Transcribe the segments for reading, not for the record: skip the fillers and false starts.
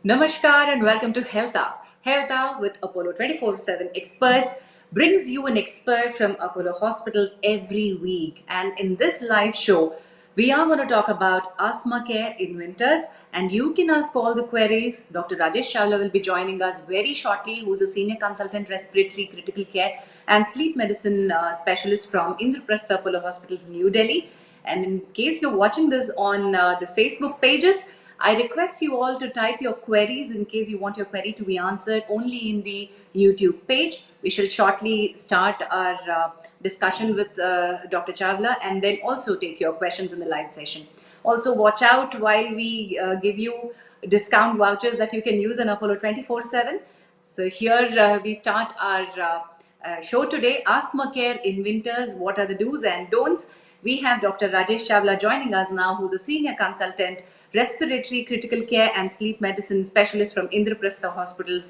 Namaskar and welcome to Health with Apollo 24/7 experts brings you an expert from Apollo hospitals every week. And in this live show, we are going to talk about asthma care in winters. And you can ask all the queries. Dr. Rajesh Chawla will be joining us very shortly, who's a senior consultant respiratory critical care and sleep medicine specialist from Indraprastha Apollo Hospitals, New Delhi. And in case you're watching this on the Facebook pages, I request you all to type your queries in case you want your query to be answered only in the YouTube page. We shall shortly start our discussion with Dr. Chawla and then also take your questions in the live session. Also, watch out while we give you discount vouchers that you can use in Apollo 24/7. So, here we start our show today, Asthma Care in Winters. What are the do's and don'ts? We have Dr. Rajesh Chawla joining us now, who's a senior consultant, respiratory critical care and sleep medicine specialist from Indraprastha Hospitals,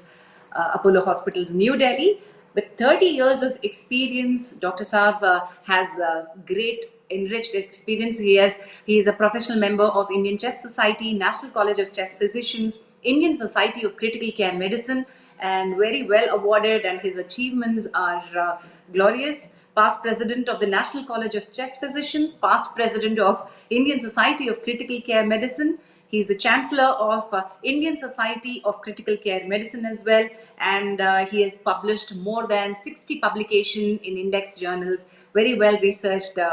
Apollo Hospitals, New Delhi. With 30 years of experience, Dr. Saab has great enriched experience. He is a professional member of Indian Chest Society, National College of Chest Physicians, Indian Society of Critical Care Medicine, and very well awarded, and his achievements are glorious. Past president of the National College of Chest Physicians, past president of Indian Society of Critical Care Medicine. He's the chancellor of Indian Society of Critical Care Medicine as well, and he has published more than 60 publications in index journals. Very well researched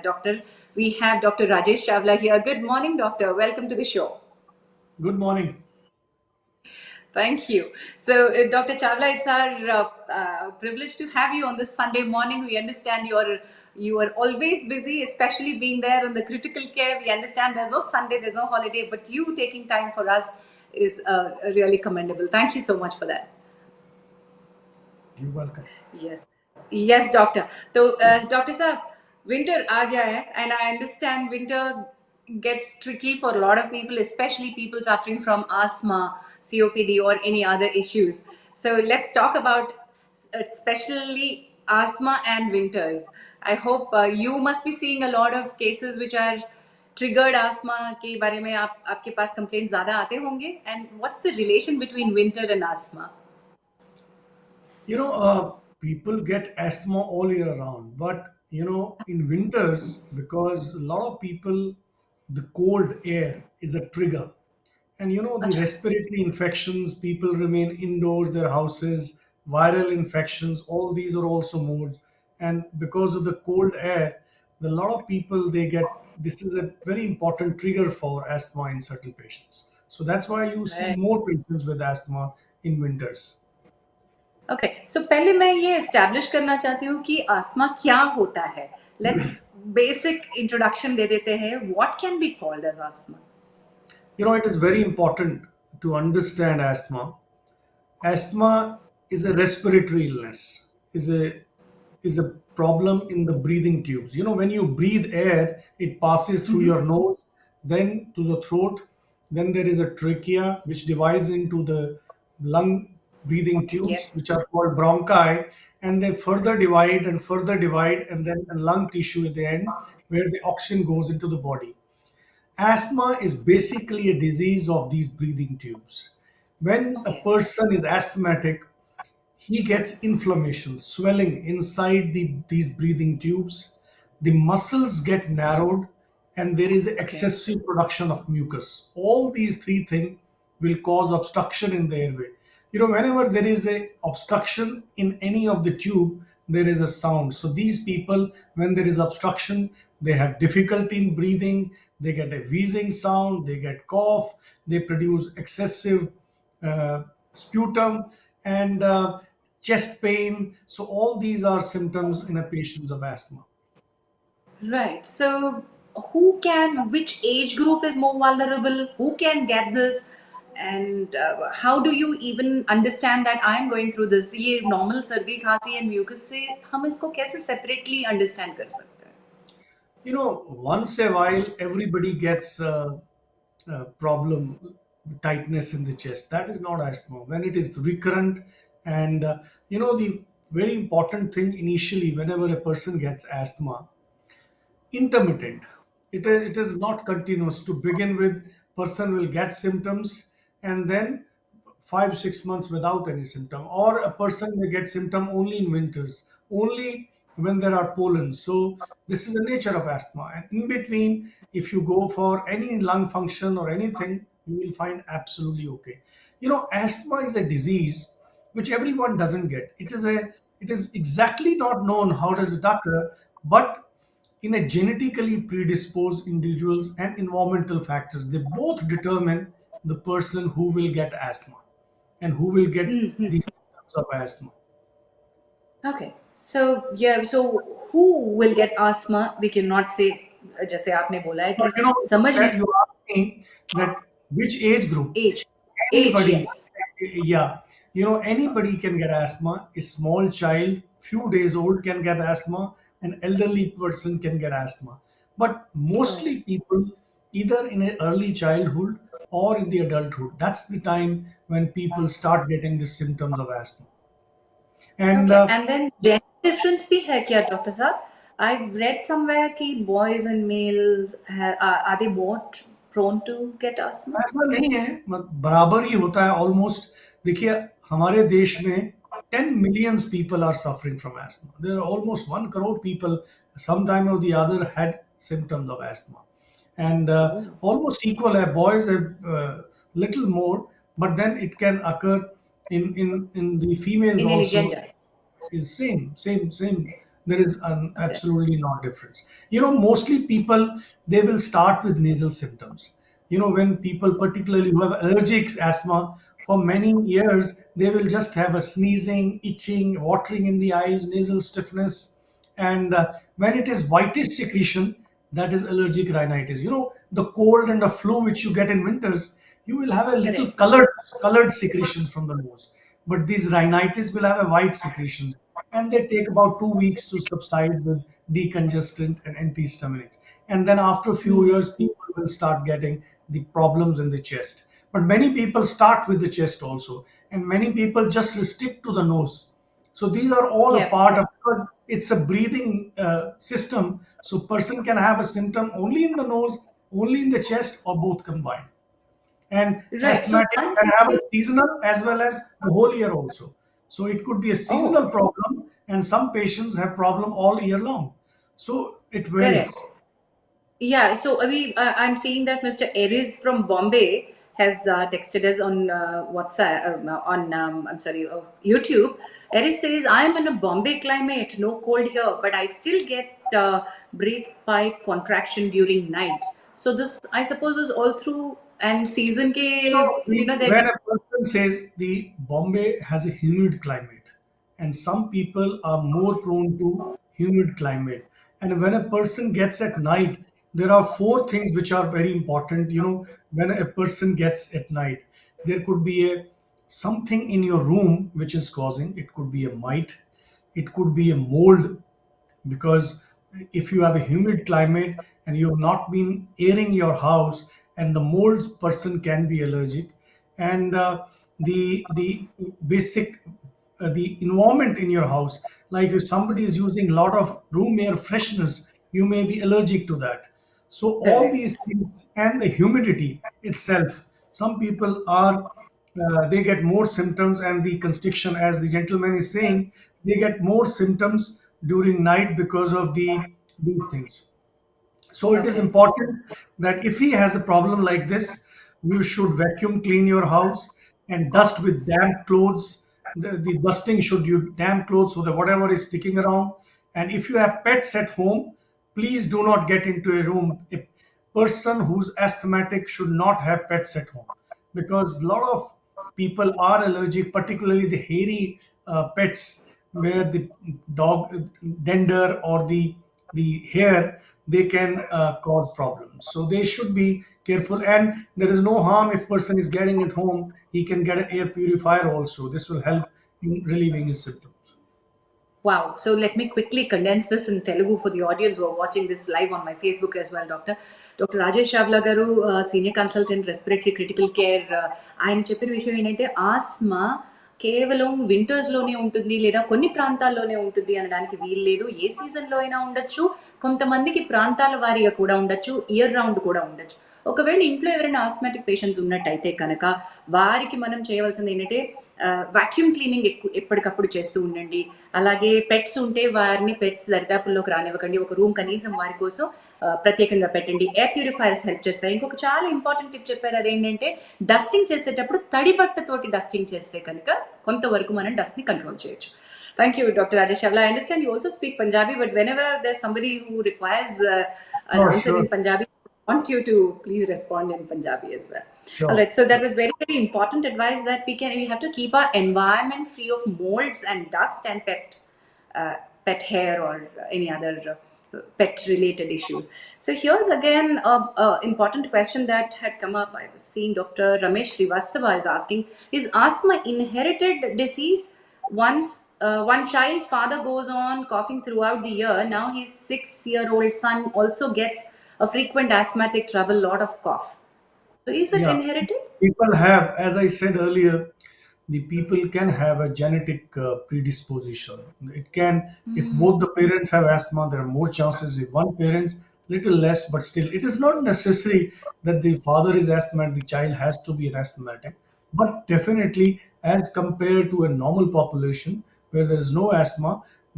doctor. We have Dr. Rajesh Chawla here. Good morning, doctor. Welcome to the show. Good morning. Thank you. So, Dr. Chawla, it's our privilege to have you on this Sunday morning. We understand you are always busy, especially being there on the critical care. We understand there's no Sunday, there's no holiday, but you taking time for us is really commendable. Thank you so much for that. You're welcome. Yes, yes, doctor. So, doctor sir, winter आ गया है, and I understand winter gets tricky for a lot of people, especially people suffering from asthma, COPD, or any other issues. So let's talk about especially asthma and winters. I hope you must be seeing a lot of cases which are triggered asthma के बारे में आपके पास complaints ज़्यादा आते होंगे. And what's the relation between winter and asthma? People get asthma all year round, but in winters, because a lot of people, the cold air is a trigger. And the अच्छा. respiratory infections, people remain indoors, their houses, viral infections, all these are also more. And because of the cold air, a lot of people they get this is a very important trigger for asthma in certain patients. So that's why you see Right. more patients with asthma in winters. Okay so पहले मैं ये establish करना चाहती हूँ कि आस्मा क्या होता है. लेट्स बेसिक इंट्रोडक्शन दे देते हैं. What can be called as asthma? It is very important to understand asthma. Asthma is a respiratory illness, is a problem in the breathing tubes. When you breathe air, it passes through your nose, then to the throat, then there is a trachea which divides into the lung breathing Yeah. tubes, which are called bronchi, and they further divide, and then a lung tissue at the end where the oxygen goes into the body. Asthma is basically a disease of these breathing tubes. When a Okay. person is asthmatic, he gets inflammation, swelling inside these breathing tubes. The muscles get narrowed, and there is Okay. excessive production of mucus. All these three things will cause obstruction in the airway. Whenever there is a obstruction in any of the tube, there is a sound. So these people, when there is obstruction, they have difficulty in breathing. They get a wheezing sound. They get cough. They produce excessive sputum and chest pain. So all these are symptoms in a patient's of asthma. Right. So which age group is more vulnerable? Who can get this? And how do you even understand that I'm going through this? ये normal सर्दी खांसी and mucus से हम इसको कैसे separately understand कर सकते हैं? Once a while, everybody gets a problem, tightness in the chest. That is not asthma. When it is recurrent, and the very important thing initially, whenever a person gets asthma, intermittent. It is not continuous. To begin with, person will get symptoms, and then 5 6 months without any symptom, or a person may get symptom only in winters, only when there are pollen. So this is the nature of asthma, and in between, if you go for any lung function or anything, you will find absolutely okay. Asthma is a disease which everyone doesn't get. It is exactly not known how does it occur, but in a genetically predisposed individuals and environmental factors, they both determine the person who will get asthma and who will get the symptoms of asthma. Okay. So yeah, so who will get asthma? We cannot say, जैसे आपने बोला है But कि समझ नहीं you asked me that which age group? age, age, Anybody, yes. yeah, anybody can get asthma. A small child, few days old, can get asthma. An elderly person can get asthma. But Oh, mostly people, either in a early childhood or in the adulthood, that's the time when people start getting the symptoms of asthma. And okay. And then gender difference भी है क्या, Doctor साहब? I've read somewhere कि boys and males are they more prone to get asthma? ऐसा नहीं है, बराबर ही होता है ऑलमोस्ट। देखिए, हमारे देश में 10 million people are suffering from asthma. There are almost 1 crore people sometime or the other had symptoms of asthma, and Oh, almost equal है, boys have little more, but then it can occur in the females in any also. gender. Is same. There is an Okay. absolutely not difference. Mostly people, they will start with nasal symptoms. When people, particularly who have allergic asthma, for many years they will just have a sneezing, itching, watering in the eyes, nasal stiffness, and when it is whitish secretion, that is allergic rhinitis. The cold and the flu which you get in winters, you will have a little Correct. colored secretions from the nose, but these rhinitis will have a white secretions, and they take about 2 weeks to subside with decongestant and antihistaminics. And then after a few years, people will start getting the problems in the chest. But many people start with the chest also, and many people just restrict to the nose. So these are all a Yeah. part of, because it's a breathing system. So person can have a symptom only in the nose, only in the chest, or both combined. And Right. So asthmatic can once have a we, seasonal as well as the whole year also. So it could be a oh, seasonal problem, and some patients have problem all year long. So it correct. varies. Yeah, so I'm seeing that Mr. Aries from Bombay has texted us on WhatsApp, on I'm sorry, YouTube. Aries says, "I'm in a Bombay climate, no cold here, but I still get breath pipe contraction during nights. So this, I suppose, is all through and season ke, they're When a person says the Bombay has a humid climate, and some people are more prone to humid climate, and when a person gets at night, there are four things which are very important. When a person gets at night, there could be a something in your room which is causing. It could be a mite, it could be a mold, because if you have a humid climate and you have not been airing your house, and the molds, person can be allergic. And the basic the environment in your house, like if somebody is using a lot of room air fresheners, you may be allergic to that. So all correct. these things, and the humidity itself, some people are they get more symptoms, and the constriction, as the gentleman is saying, they get more symptoms during night because of these things. So it is Okay. important that if he has a problem like this, you should vacuum clean your house and dust with damp clothes. The dusting should you damp clothes so that whatever is sticking around. And if you have pets at home, please do not get into a room. A person who's asthmatic should not have pets at home, because a lot of people are allergic, particularly the hairy pets, where the dog dander or the hair, they can cause problems. So they should be careful, and there is no harm if person is getting it home. He can get an air purifier also. This will help in relieving his symptoms. Wow. So let me quickly condense this in Telugu for the audience who are watching this live on my Facebook as well, Doctor. Dr. Rajesh Chawla garu, senior consultant, respiratory critical care. ఆయన చెప్పిన విషయం ఏంటంటే ఆస్మా కేవలం వింటర్స్‌లోనే ఉంటుంది లేదా కొన్ని ప్రాంతాల్లోనే ఉంటుంది అనడానికి వీల్లేదు. ఏ సీజన్‌లో అయినా ఉండొచ్చు. కొంతమందికి ప్రాంతాల వారీగా కూడా ఉండొచ్చు. ఇయర్ రౌండ్ కూడా ఉండొచ్చు. ఒకవేళ ఇంట్లో ఎవరైనా ఆస్మాటిక్ పేషెంట్స్ ఉన్నట్టయితే కనుక వారికి మనం చేయవలసిందేంటంటే వాక్యూమ్ క్లీనింగ్ ఎప్పటికప్పుడు చేస్తూ ఉండండి. అలాగే పెట్స్ ఉంటే వారిని పెట్స్ దరిదాపుల్లోకి రానివ్వకండి. ఒక రూమ్ కనీసం వారి కోసం ప్రత్యేకంగా పెట్టండి. ఎయిర్ ప్యూరిఫైయర్స్ హెల్ప్ చేస్తాయి. ఇంకొక చాలా ఇంపార్టెంట్ టిప్ చెప్పారు. అదేంటంటే డస్టింగ్ చేసేటప్పుడు తడి బట్టతోటి డస్టింగ్ చేస్తే కనుక కొంతవరకు మనం డస్ట్‌ని కంట్రోల్ చేయొచ్చు. Thank you, Dr. Rajesh Chawla. I understand you also speak Punjabi, but whenever there's somebody who requires an Oh, answer in sure, Punjabi, I want you to please respond in Punjabi as well. All sure. right, so that was very, very important advice that we have to keep our environment free of molds and dust and uh, pet hair or any other pet related issues. So here's again a important question that had come up. I was seeing Dr. Ramesh Srivastava is asking: is asthma inherited disease? Once one child's father goes on coughing throughout the year, now his 6-year-old son also gets a frequent asthmatic trouble, lot of cough. So is it Yeah, inherited? people have, as I said earlier, the people can have a genetic predisposition. It can, if both the parents have asthma, there are more chances. If one parent, little less, but still, it is not necessary that the father is asthmatic, the child has to be an asthmatic. But definitely, as compared to a normal population where there is no asthma,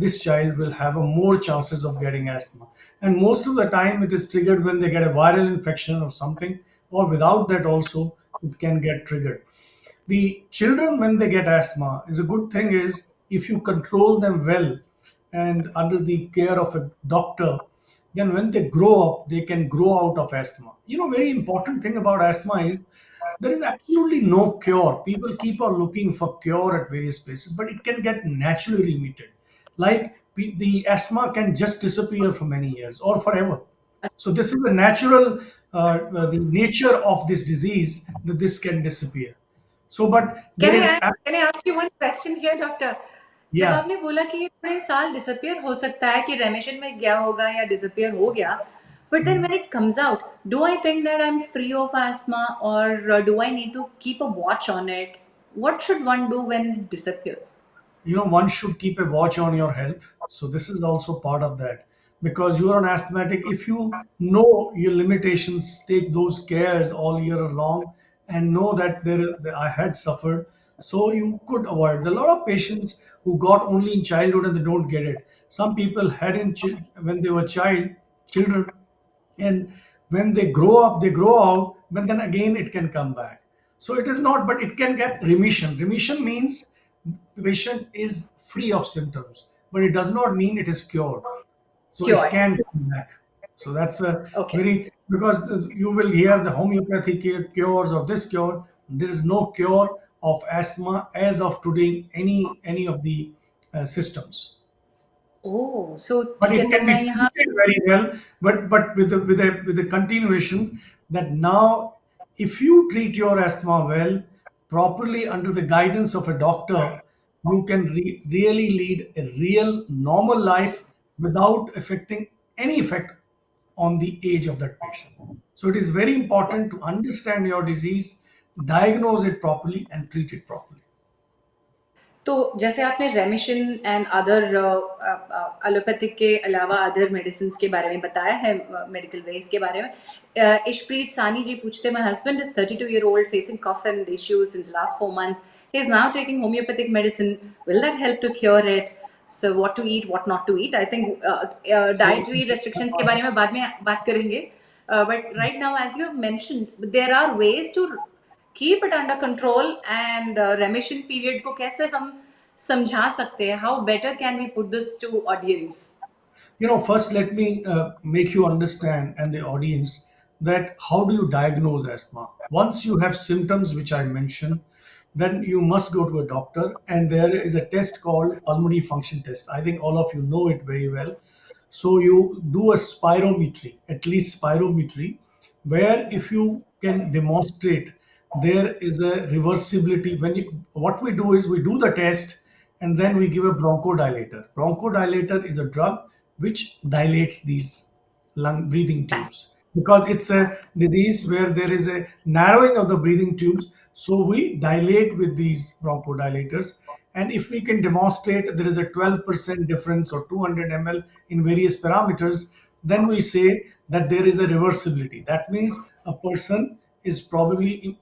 this child will have a more chances of getting asthma. And most of the time, it is triggered when they get a viral infection or something, or without that also, it can get triggered. The children, when they get asthma, is a good thing is if you control them well and under the care of a doctor, then when they grow up they can grow out of asthma. Very important thing about asthma is there is absolutely no cure. People keep on looking for cure at various places, but it can get naturally remitted. Like the asthma can just disappear for many years or forever. So this is the natural, the nature of this disease, that this can disappear. So, but there is, Can I ask you one question here, doctor? जब yeah, आपने बोला कि ये थोड़े साल disappear हो सकता है कि रेमिशन में गया होगा या डिसअपियर हो गया, but then when it comes out, do I think that I'm free of asthma or do I need to keep a watch on it? What should one do when it disappears? one should keep a watch on your health. So this is also part of that, because you are an asthmatic. If you know your limitations, take those cares all year long, and know that I had suffered, so you could avoid. There are a lot of patients who got only in childhood and they don't get it. Some people had when they were children, and when they grow up, they grow out, but then again it can come back. So it is not, but it can get remission. Remission means the patient is free of symptoms, but it does not mean it is cured. So it Cured. can come back. So that's a Okay. very, because you will hear the homeopathic cures of this cure. There is no cure of asthma as of today, any of the systems. Oh, so But ठीक it है तो can be मैं यहाँ treated very well. But with the continuation that now, if you treat your asthma well, properly under the guidance of a doctor, you can really lead a real normal life without affecting any effect on the age of that patient. So it is very important to understand your disease, diagnose it properly, and treat it properly. तो जैसे आपने रेमिशन and other allopathic के अलावा other medicine के बारे में बताया है, मेडिकल वेज के बारे में। इशप्रीत सानी जी पूछते, my husband is 32-year-old facing cough and issues since last 4 months, he is now taking homeopathic medicine, will that help to cure it? So what to eat, what not to eat? I think So dietary restrictions के बारे में बाद में बात करेंगे, but right now as you have mentioned there are ways to keep it under control and remission period को कैसे हम समझा सकते हैं? How better can we put this to audience? First let me make you understand and the audience that how do you diagnose asthma. Once you have symptoms which I mentioned, then you must go to a doctor, and there is a test called pulmonary function test. I think all of you know it very well. So you do a spirometry, at least spirometry, where if you can demonstrate there is a reversibility. What we do is we do the test, and then we give a bronchodilator. Bronchodilator is a drug which dilates these lung breathing Nice. tubes. because it's a disease where there is a narrowing of the breathing tubes. So we dilate with these bronchodilators. And if we can demonstrate there is a 12% difference or 200 ml in various parameters, then we say that there is a reversibility. That means a person is probably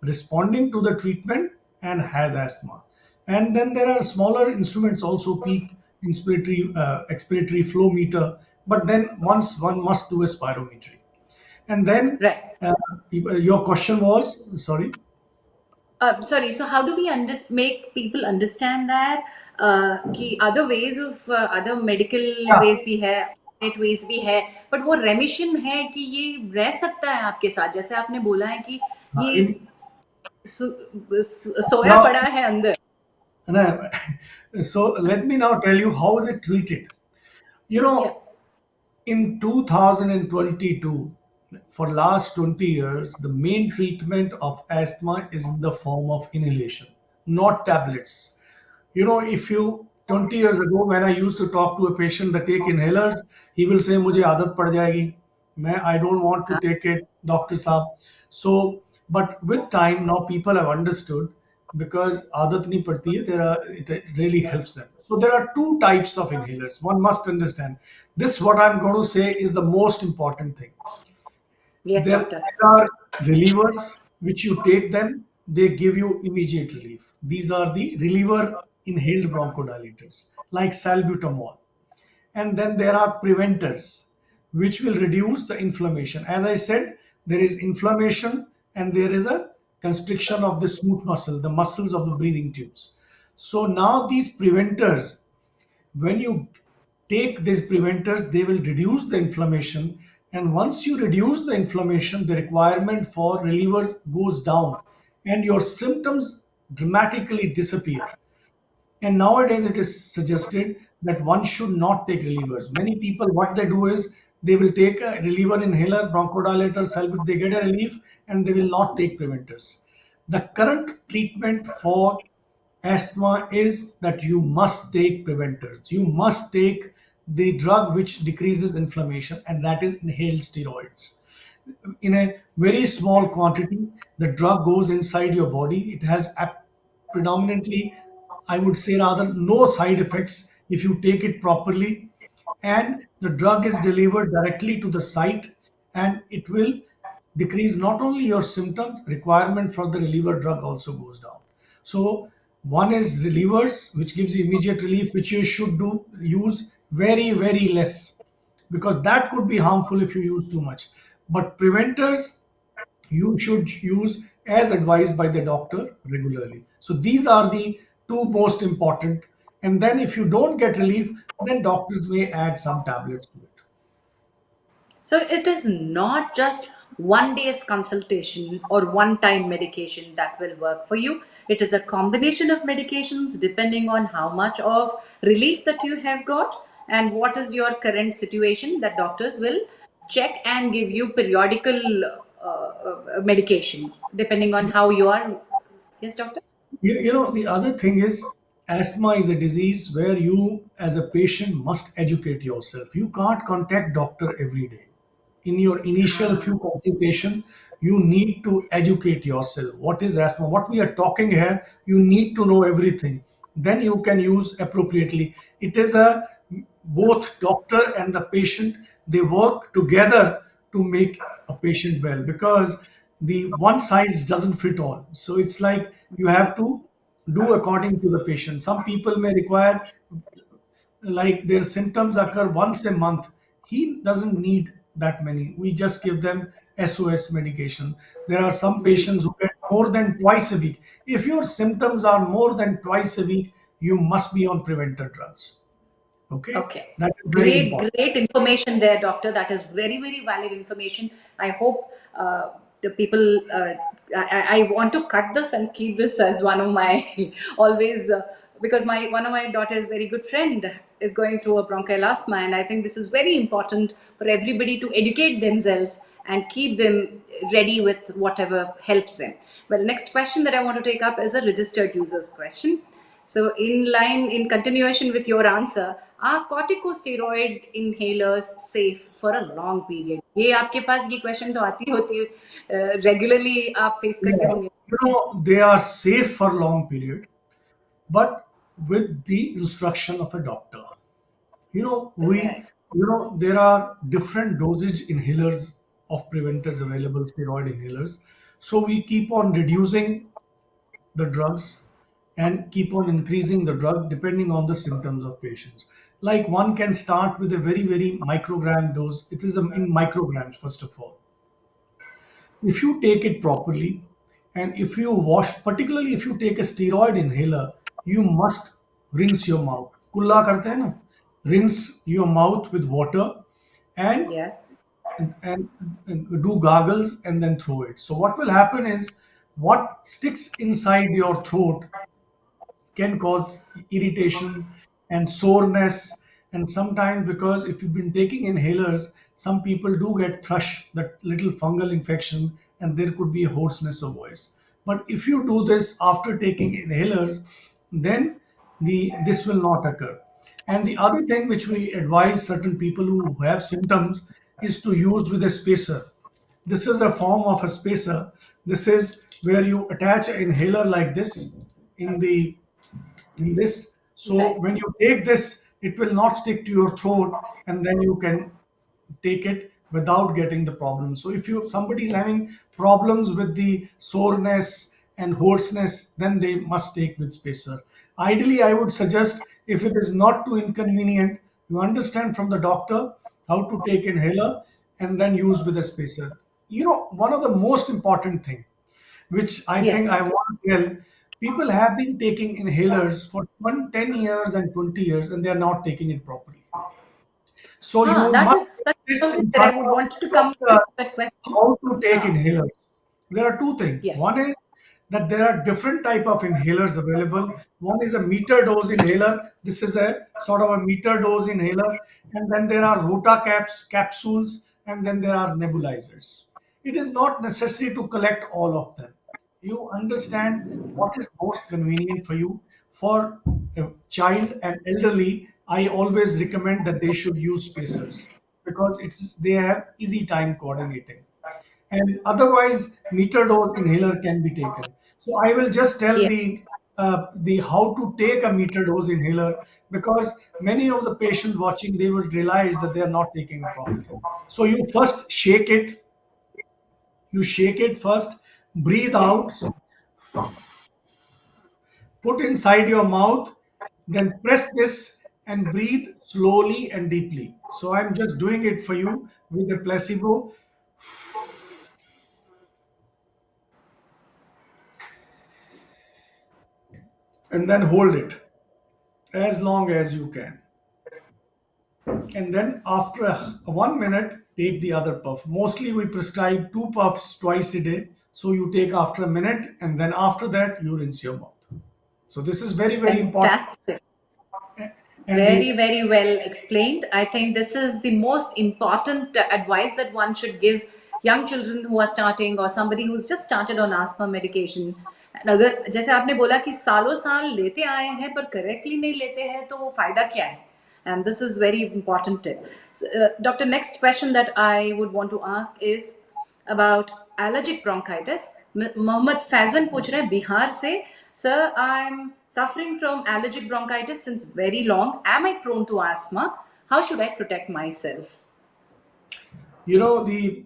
responding to the treatment and has asthma. And then there are smaller instruments also, peak expiratory flow meter. But then once one must do a spirometry. And then Right. uh, your question was, sorry. Sorry, so how do we make people understand that कि other ways of other medical Yeah, ways भी है, alternate ways भी है, but वो remission है कि ये रह सकता है आपके साथ, जैसे आपने बोला है कि ये in, सोया now पड़ा है अंदर. now, so let me now tell you how is it treated. You Yeah. know, in 2022, for last 20 years, the main treatment of asthma is in the form of inhalation, not tablets. You know, if you 20 years ago, when I used to talk to a patient that take inhalers, he will say, "मुझे आदत पड़ जाएगी. I don't want to हाँ. take it, Doctor Saab." So, but with time, now people have understood because आदत नहीं पड़ती है. It really helps them. So there are two types of inhalers. One must understand. This, what I'm going to say, is the most important thing. Yes, There doctor. are relievers which you take them, they give you immediate relief. These are the reliever inhaled bronchodilators, like salbutamol. And then there are preventers, which will reduce the inflammation. As I said, there is inflammation and there is a constriction of the smooth muscle, the muscles of the breathing tubes. So now these preventers, when you take these preventers, they will reduce the inflammation. And once you reduce the inflammation, the requirement for relievers goes down and your symptoms dramatically disappear. And nowadays, it is suggested that one should not take relievers. Many people, what they do is they will take a reliever inhaler, bronchodilator, salvage, they get a relief, and they will not take preventers. The current treatment for asthma is that you must take preventers. You must take the drug which decreases inflammation, and that is inhaled steroids. In a very small quantity, the drug goes inside your body. It has predominantly, I would say, rather no side effects if you take it properly. And the drug is delivered directly to the site, and it will decrease not only your symptoms, requirement for the reliever drug also goes down. So one is relievers, which gives you immediate relief, which you should do use very, very less, because that could be harmful if you use too much. But preventers you should use as advised by the doctor regularly. So these are the two most important. And then if you don't get relief, then doctors may add some tablets to it. So it is not just one day's consultation or one time medication that will work for you. It is a combination of medications depending on how much of relief that you have got and what is your current situation, that doctors will check and give you periodical medication depending on how you are. Yes, doctor? You know, the other thing is asthma is a disease where you as a patient must educate yourself. You can't contact doctor every day. In your initial few consultation, you need to educate yourself. What is asthma? What we are talking here, you need to know everything. Then you can use appropriately. It is a both doctor and the patient, they work together to make a patient well, because the one size doesn't fit all. So it's like you have to do according to the patient. Some people may require, like their symptoms occur once a month. He doesn't need that many. We just give them SOS medication. There are some ji. patients who get more than twice a week. If your symptoms are more than twice a week, you must be on preventer drugs. Okay, Okay. that is very Great, important. great information there, doctor. That is very, very valid information. I hope the people, I want to cut this and keep this as one of my always, because one of my daughter's very good friend is going through a bronchial asthma. And I think this is very important for everybody to educate themselves and keep them ready with whatever helps them. Well, next question that I want to take up is a registered users question. So, in continuation with your answer, Are corticosteroid inhalers safe for a long period? ये आपके पास ये question तो आती होती है, regularly आप face करते Yeah. होंगे. They are safe for long period, but with the instruction of a doctor. We, Right. there are different dosage inhalers of preventers available, steroid inhalers. So we keep on reducing the drugs and keep on increasing the drug depending on the symptoms of patients. Like one can start with a very, very microgram dose. It is in micrograms, first of all. If you take it properly, and if you wash, particularly if you take a steroid inhaler, you must rinse your mouth. Kulla karte hai na? Rinse your mouth with water and, Yeah. and do gargles and then throw it. So what will happen is what sticks inside your throat can cause irritation and soreness. And sometimes, because if you've been taking inhalers, some people do get thrush, that little fungal infection, and there could be a hoarseness of voice. But if you do this after taking inhalers, then this will not occur. And the other thing which we advise certain people who have symptoms is to use with a spacer. This is a form of a spacer. This is where you attach an inhaler like this in the in this. So Right. when you take this, it will not stick to your throat, and then you can take it without getting the problem. So if you somebody is having problems with the soreness and hoarseness, then they must take with spacer. Ideally, I would suggest, if it is not too inconvenient, you understand from the doctor how to take inhaler and then use with a spacer. One of the most important thing which I Yes, think I doctor. want to tell, people have been taking inhalers for 10 years and 20 years, and they are not taking it properly. So Huh, you that must is put that's this something in that I front would of want to the come to doctor that question. how to take Huh. inhalers. There are two things. Yes. One is that there are different type of inhalers available. One is a meter dose inhaler. This is a sort of a meter dose inhaler, and then there are rota caps, capsules, and then there are nebulizers. It is not necessary to collect all of them. You understand what is most convenient for you. For a child and elderly, I always recommend that they should use spacers because they have easy time coordinating, and otherwise meter dose inhaler can be taken. So I will just tell Yes. the how to take a meter dose inhaler, because many of the patients watching, they will realize that they are not taking it properly. So you shake it first, breathe out, put inside your mouth, then press this and breathe slowly and deeply. So I'm just doing it for you with the placebo, and then hold it as long as you can. And then after 1 minute, take the other puff. Mostly we prescribe 2 puffs twice a day. So you take after a minute, and then after that you rinse your mouth. So this is very, very important. Fantastic. And Very, the very well explained. I think this is the most important advice that one should give young children who are starting or somebody who's just started on asthma medication. And अगर जैसे आपने बोला कि सालों साल लेते आए हैं पर करेक्टली नहीं लेते हैं तो वो फायदा क्या है? And this is very important tip. So, Doctor, next question that I would want to ask is about allergic bronchitis. Mohammed Fazan पूछ रहे हैं बिहार से. Sir, I'm suffering from allergic bronchitis since very long. Am I prone to asthma? How should I protect myself? the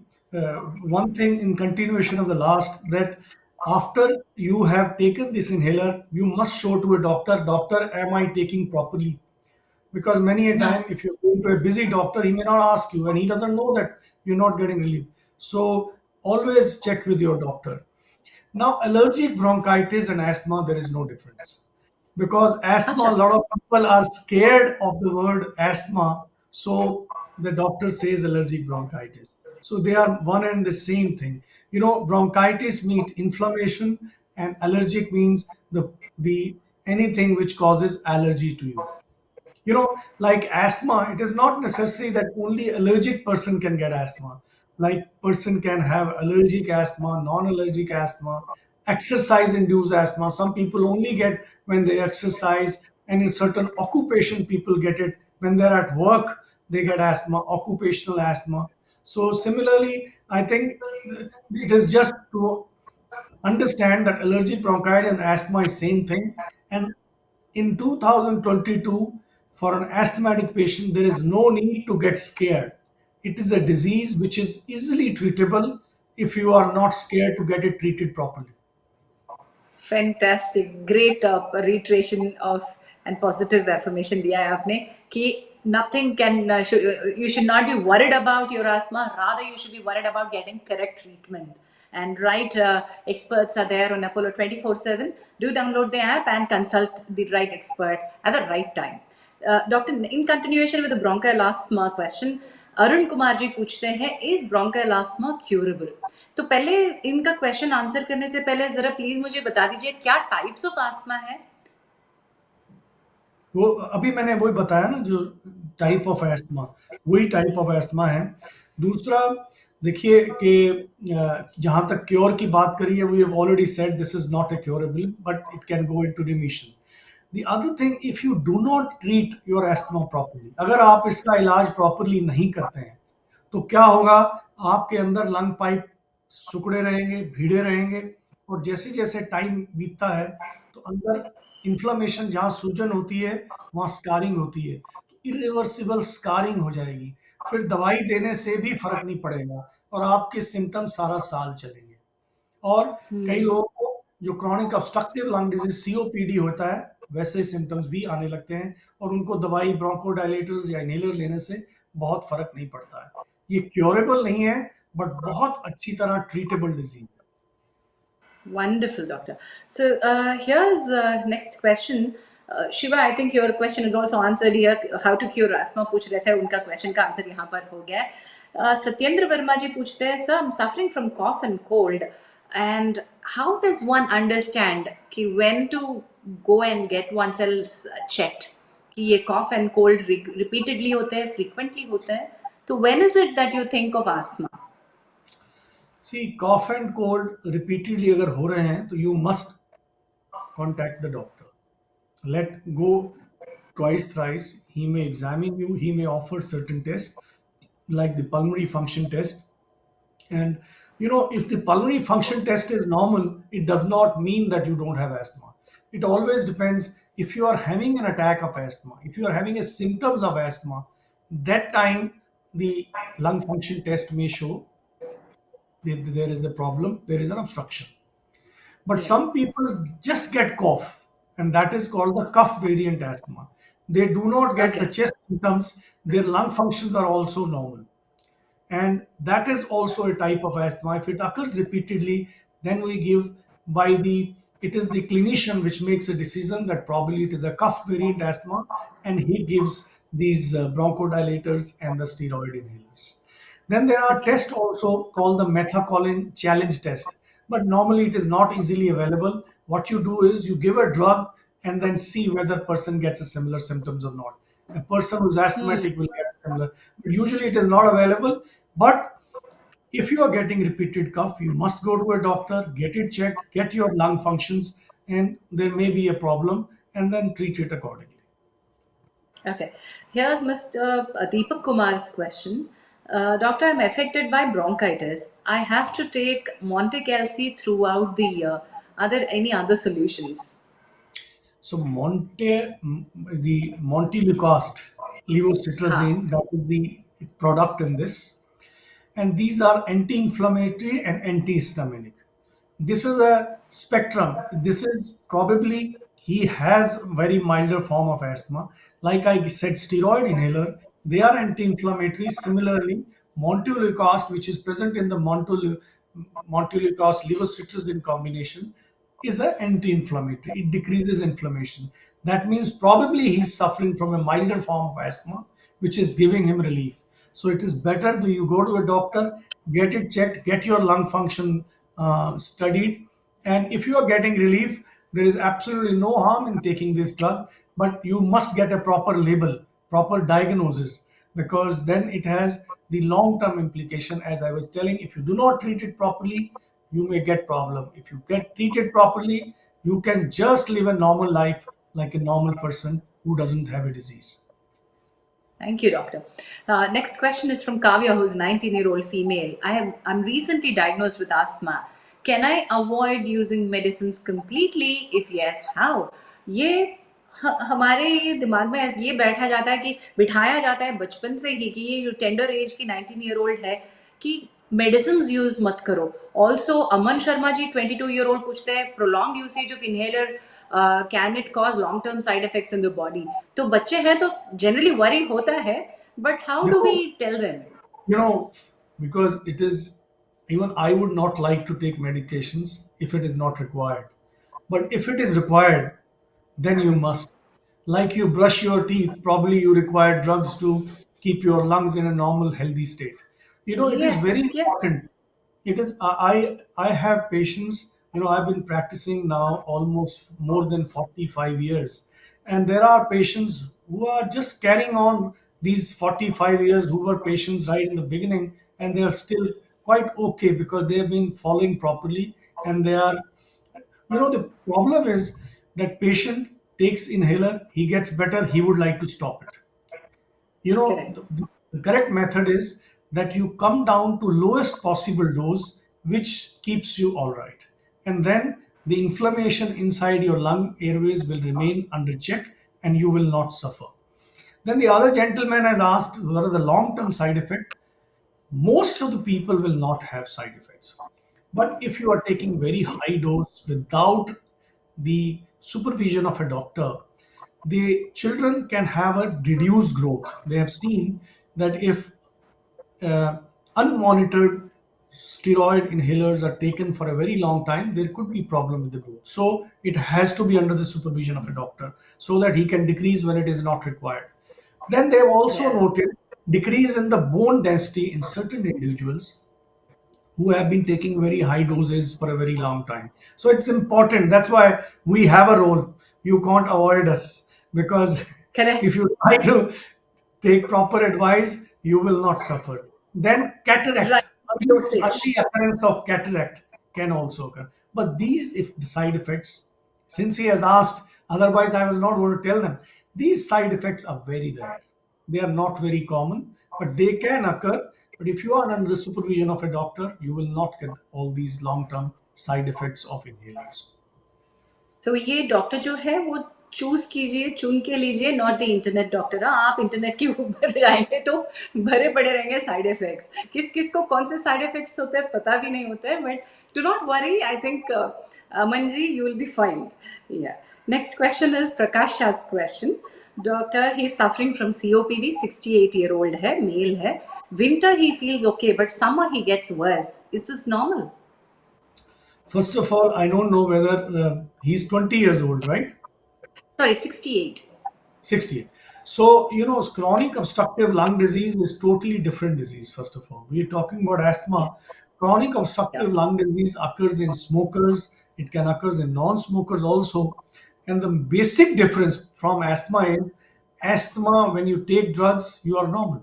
one thing in continuation of the last, that after you have taken this inhaler, you must show to a doctor, doctor, am I taking properly? Because many a Huh. time, if you're going to a busy doctor, he may not ask you, and he doesn't know that you're not getting relief. So always check with your doctor. Now, allergic bronchitis and asthma, there is no difference, because asthma, Acha. a lot of people are scared of the word asthma, so the doctor says allergic bronchitis. So they are one and the same thing. Bronchitis means inflammation, and allergic means the anything which causes allergy to you. Like asthma, it is not necessary that only allergic person can get asthma. Like person can have allergic asthma, non-allergic asthma, exercise induced asthma. Some people only get when they exercise, and in certain occupation people get it When they're at work, they get asthma, occupational asthma. So similarly, I think it is just to understand that allergic bronchitis and asthma is same thing. And in 2022, for an asthmatic patient, there is no need to get scared. It is a disease which is easily treatable if you are not scared to get it treated properly. Fantastic, great reiteration of and positive affirmation दिया है आपने कि nothing can you should not be worried about your asthma, rather you should be worried about getting correct treatment. And right experts are there on Apollo 24/7. Do download the app and consult the right expert at the right time. Doctor, in continuation with the bronchial asthma question, Arun Kumar ji पूछते हैं is bronchial asthma curable? तो पहले इनका question answer करने से पहले जरा please मुझे बता दीजिए क्या टाइप्स ऑफ आस्थमा है? वो अभी मैंने वही बताया ना, जो टाइप ऑफ एस्थमा, वही टाइप ऑफ एस्थमा है। दूसरा, देखिए कि जहाँ तक क्योर की बात करी है, we have already said this is not a curable, but it can go into remission. The other thing, if you do not treat your asthma properly, अगर आप इसका इलाज प्रॉपर्ली नहीं करते हैं, तो क्या होगा? आपके अंदर लंग पाइप सिकुड़े रहेंगे, भीड़े रहेंगे, और जैसे जैसे टाइम बीतता है, तो अंदर इन्फ्लेमेशन, जहाँ सूजन होती है, वहाँ स्कारिंग होती है, तो इरिवर्सिबल स्कारिंग हो जाएगी। फिर दवाई देने से भी फर्क नहीं पड़ेगा, और आपके सिम्टम्स सारा साल चलेंगे। और कई लोगों को जो chronic obstructive lung disease, COPD होता है, वैसे सिम्टम्स भी आने लगते हैं, और उनको दवाई, ब्रोंकोडायलेटर्स या इनहेलर लेने से बहुत फर्क नहीं पड़ता है। ये क्योरेबल नहीं है, बट बहुत अच्छी तरह ट्रीटेबल डिजीज है। Wonderful, doctor. So here's next question. Shiva, I think your question is also answered here. How to cure asthma पूछ रहे थे, उनका question का आंसर यहाँ पर हो गया है। सत्येंद्र वर्मा जी पूछते हैं, sir, I'm suffering from cough and cold, and how does one understand कि when to go and get oneself checked? कि ये cough and cold repeatedly होते हैं, frequently होते हैं, तो when is it that you think of asthma? See, cough and cold repeatedly अगर हो रहे हैं, तो you must contact the doctor. Let go twice, thrice. He may examine you. He may offer certain tests like the pulmonary function test. And if the pulmonary function test is normal, it does not mean that you don't have asthma. It always depends. If you are having an attack of asthma, if you are having a symptoms of asthma, that time the lung function test may show that there is a problem, there is an obstruction. But Yeah. some people just get cough, and that is called the cough variant asthma. They do not get the Okay. chest symptoms, their lung functions are also normal. And that is also a type of asthma. If it occurs repeatedly, then we give by the it is the clinician which makes a decision that probably it is a cough variant asthma, and he gives these bronchodilators and the steroid inhalers. Then there are Okay. tests also called the methacholine challenge test, but normally it is not easily available. What you do is you give a drug and then see whether person gets a similar symptoms or not. A person who's asthmatic will get similar. But usually it is not available. But if you are getting repeated cough, you must go to a doctor, get it checked, get your lung functions, and there may be a problem, and then treat it accordingly. Okay. Here's Mr. Deepak Kumar's question. Doctor, I'm affected by bronchitis. I have to take Monte Calci throughout the year. Are there any other solutions? So the Montelukast Ha. levocitrazine, that is the product in this, and these are anti-inflammatory and antihistaminic. This is a spectrum. This is probably he has very milder form of asthma. Like I said, steroid inhaler, they are anti-inflammatory. Similarly, Montelukast, which is present in the Montelukast levocitrazine combination, is an anti-inflammatory. It decreases inflammation. That means probably he's suffering from a milder form of asthma, which is giving him relief. So it is better that you go to a doctor, get it checked, get your lung function studied, and if you are getting relief, there is absolutely no harm in taking this drug. But you must get a proper label, proper diagnosis, because then it has the long-term implication. As I was telling, if you do not treat it properly, you may get problem. If you get treated properly, you can just live a normal life like a normal person who doesn't have a disease. Thank you, doctor. Next question is from Kavya, who's 19-year-old female. I'm recently diagnosed with asthma. Can I avoid using medicines completely? If yes, how? ये हमारे ये दिमाग में ये बैठा जाता है कि बिठाया जाता है बचपन से ही कि ये जो टेंडर एज की 19-year-old है कि मेडिसिन यूज मत करो. ऑल्सो अमन शर्मा जी 22-year-old पूछते हैं prolong usage of inhaler can it cause long term side effects in the body. तो बच्चे हैं तो जनरली वरी होता है, बट हाउ डू वी देखो, tell them? you know, because it is, even I would not like to take medications if it is not required. But if it is required, then you must. Like you brush your teeth, probably you require drugs to keep your lungs in a normal, healthy state. You know, it is very Yes, yes. important. It is, I have patients, you know, I've been practicing now almost more than 45 years. And there are patients who are just carrying on these 45 years, who were patients right in the beginning, and they are still quite okay because they have been following properly, and they are, you know, the problem is that patient takes inhaler, he gets better, he would like to stop it. You know, Correct. the correct method is that you come down to lowest possible dose, which keeps you all right. And then the inflammation inside your lung airways will remain under check and you will not suffer. Then the other gentleman has asked what are the long term side effects. Most of the people will not have side effects. But if you are taking very high dose without the supervision of a doctor, the children can have a reduced growth. They have seen that if uh, unmonitored steroid inhalers are taken for a very long time, there could be problem with the growth. So it has to be under the supervision of a doctor so that he can decrease when it is not required. Then they have also Yeah. noted decrease in the bone density in certain individuals who have been taking very high doses for a very long time. So it's important. That's why we have a role. You can't avoid us because Correct. if you try to take proper advice, you will not suffer. Then Right. cataract, Dosage. early occurrence of cataract can also occur. But these if side effects, since he has asked, otherwise I was not going to tell them. These side effects are very rare. They are not very common, but they can occur. But if you are under the supervision of a doctor, you will not get all these long-term side effects of inhalers. सो ये doctor जो है वो choose कीजिए, चुन के लीजिए, not the internet doctor. हाँ, आप इंटरनेट के ऊपर जाएंगे तो भरे पड़े रहेंगे साइड इफेक्ट्स. किस किस को कौन से साइड इफेक्ट्स होते हैं पता भी नहीं होता है, but do not worry. I think Aman ji you will be fine. Yeah. Next question is Prakash Shah's question. Doctor, he is suffering from COPD, 68-year-old है, मेल है. Winter he feels okay but summer he gets worse. Is this normal? First of all, I don't know whether he's 20 years old, right? Sorry, 68. 60. So, you know, chronic obstructive lung disease is totally different disease, first of all. We're talking about Yeah. asthma. Chronic Yeah. obstructive lung disease occurs in smokers, it can occur in non-smokers also. And the basic difference from asthma, when you take drugs, you are normal.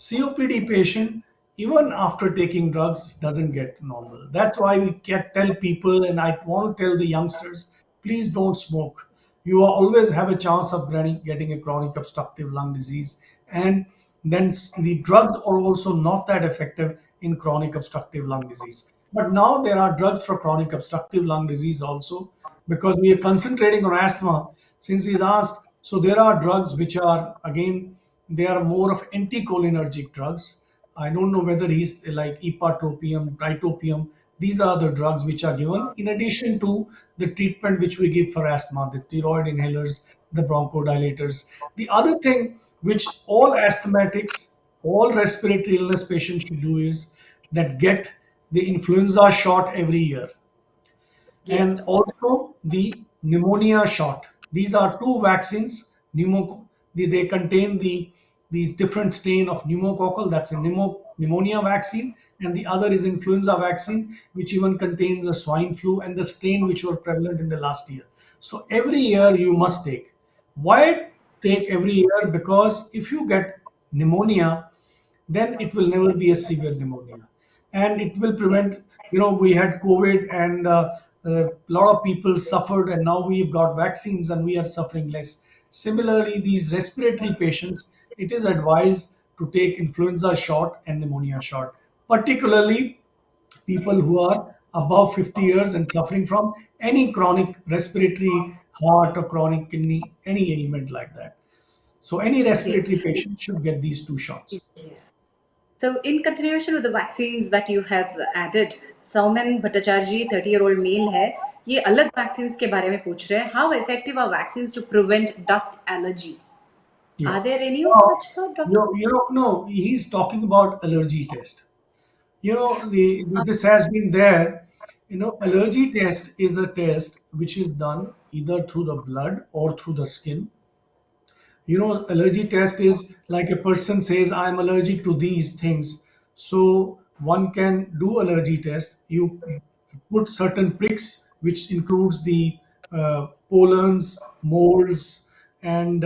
COPD patient, even after taking drugs, doesn't get normal. That's why we can tell people, and I want to tell the youngsters, please don't smoke. You always have a chance of getting a chronic obstructive lung disease. And then the drugs are also not that effective in chronic obstructive lung disease. But now there are drugs for chronic obstructive lung disease also because we are concentrating on asthma since he's asked. So there are drugs which are again they are more of anticholinergic drugs. I don't know whether he's like ipratropium, tritopium. These are the drugs which are given in addition to the treatment which we give for asthma, the steroid inhalers, the bronchodilators. The other thing which all asthmatics, all respiratory illness patients should do is that get the influenza shot every year Yes, and doctor. also the pneumonia shot. These are two vaccines. They contain these different strain of pneumococcal. That's a pneumonia vaccine, and the other is influenza vaccine, which even contains a swine flu and the strain which were prevalent in the last year. So every year you must take. Why take every year? Because if you get pneumonia, then it will never be a severe pneumonia and it will Yeah. prevent, you know, we had covid and a lot of people suffered and now we've got vaccines and we are suffering less. Similarly, these respiratory patients, it is advised to take influenza shot and pneumonia shot, particularly people who are above 50 years and suffering from any chronic respiratory, heart or chronic kidney, any ailment like that. So any Great. respiratory patient should get these two shots. Yes. So, in continuation with the vaccines that you have added, Souman Bhattacharya ji 30-year-old male है. ये अलग vaccines के बारे में पूछ रहे हैं. How effective are vaccines to prevent dust allergy? Yeah. Are there any of Uh, such sort, doctor? no, he's talking about allergy test. This has been there. Allergy test is a test which is done either through the blood or through the skin. Allergy test is like a person says I'm allergic to these things, so one can do allergy test. You put certain pricks which includes the pollens, molds, and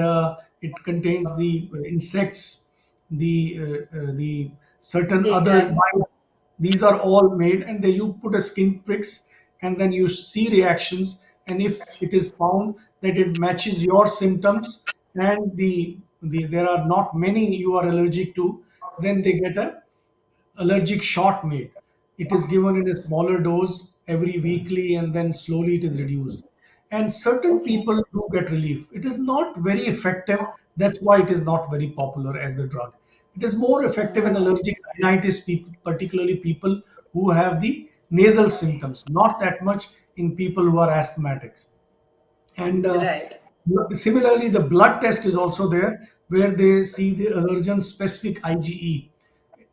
it contains the insects, the certain other Daytime. mites. These are all made, and then you put a skin pricks, and then you see reactions. And if it is found that it matches your symptoms, and there are not many you are allergic to, then they get a allergic shot made. It is given in a smaller dose every weekly, and then slowly it is reduced. And certain Okay. people do get relief. It is not very effective. That's why it is not very popular as the drug. It is more effective in allergic rhinitis people, particularly people who have the nasal symptoms, not that much in people who are asthmatics. And Right. similarly, the blood test is also there where they see the allergen specific IgE.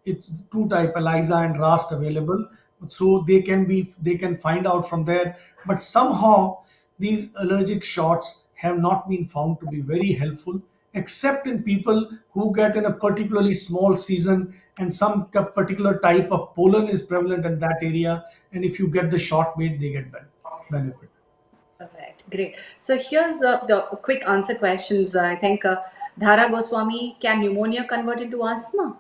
It's two type, ELISA and RAST available, so they can find out from there. But somehow these allergic shots have not been found to be very helpful, except in people who get in a particularly small season and some particular type of pollen is prevalent in that area. And if you get the shot made, they get benefit. All right. Great. So here's the quick answer questions. I think Dhara Goswami, can pneumonia convert into asthma?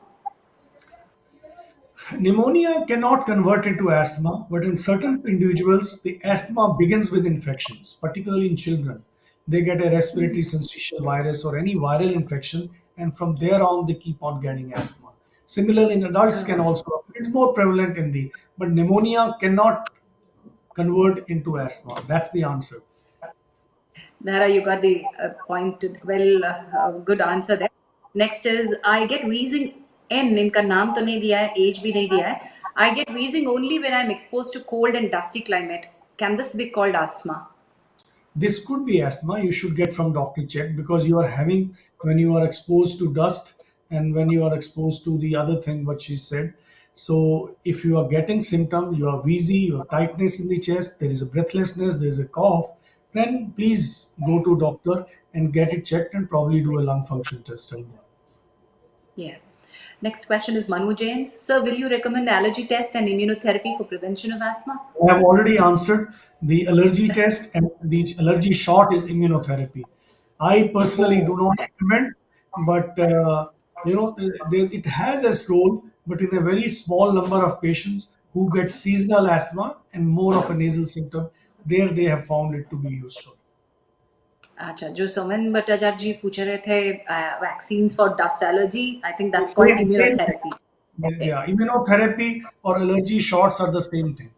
Pneumonia cannot convert into asthma, but in certain individuals, the asthma begins with infections, particularly in children. They get a respiratory syncytial virus or any viral infection, and from there on, they keep on getting asthma. Similarly, in adults can Uh, also, it's more prevalent but pneumonia cannot convert into asthma. That's the answer. Dhara, you got the point. Well, good answer there. Next is I get wheezing. N इनका नाम तो नहीं दिया है, age भी नहीं दिया है. I get wheezing only when I'm exposed to cold and dusty climate. Can this be called asthma? This could be asthma. You should get from doctor check because you are having when you are exposed to dust and when you are exposed to the other thing what she said. So if you are getting symptom, you are wheezy, you have tightness in the chest, there is a breathlessness, there is a cough, then please go to doctor and get it checked and probably do a lung function test as well. Yeah. Next question is Manu Jain. Sir, will you recommend allergy test and immunotherapy for prevention of asthma? I have already answered the allergy test, and the allergy shot is immunotherapy. I personally do Oh, not okay. recommend, but it has its role, but in a very small number of patients who get seasonal asthma and more of a nasal symptom, there they have found it to be useful. अच्छा जो सोमन भट्टाचार्य जी पूछ रहे थे vaccines for dust allergy I think The that's called same immunotherapy. thing. Okay. Yeah, immunotherapy or allergy shots are the same thing.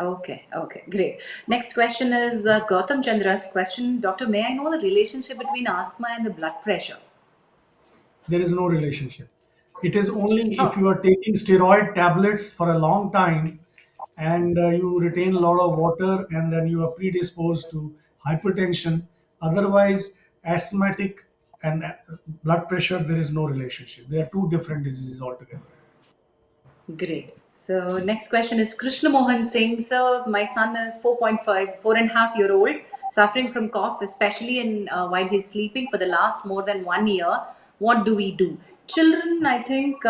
Okay, okay, great. Next question is Gautam Chandra's question. Doctor, may I know the relationship between asthma and the blood pressure? There is no relationship. It is only if Oh, you are taking steroid tablets for a long time and you retain a lot of water and then you are predisposed to hypertension. Otherwise, asthmatic and blood pressure, there is no relationship. They are two different diseases altogether. great. So next question is Krishna Mohan Singh. So my son is 4.5, 4.5 year old, suffering from cough, especially in while he's sleeping for the last more than 1 year. What do we do? Children, I think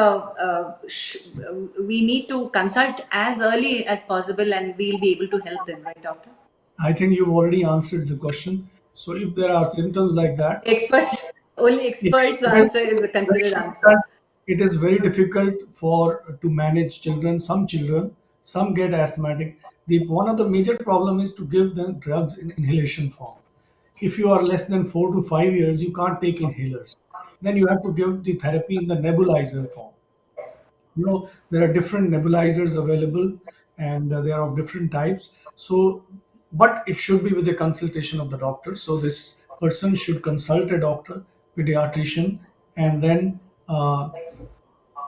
we need to consult as early as possible, and we'll be able to help them, right, doctor? I think you've already answered the question. So if there are symptoms like that, Experts, only It experts' it is answer is a very considered answer. difficult. It is very difficult for to manage children. Some get asthmatic. The one of the major problem is to give them drugs in inhalation form. If you are less than 4 to 5 years, you can't take inhalers. then you have to give the therapy in the nebulizer form. There are different nebulizers available, and they are of different types. So, but it should be with the consultation of the doctor. So this person should consult a doctor, pediatrician, and then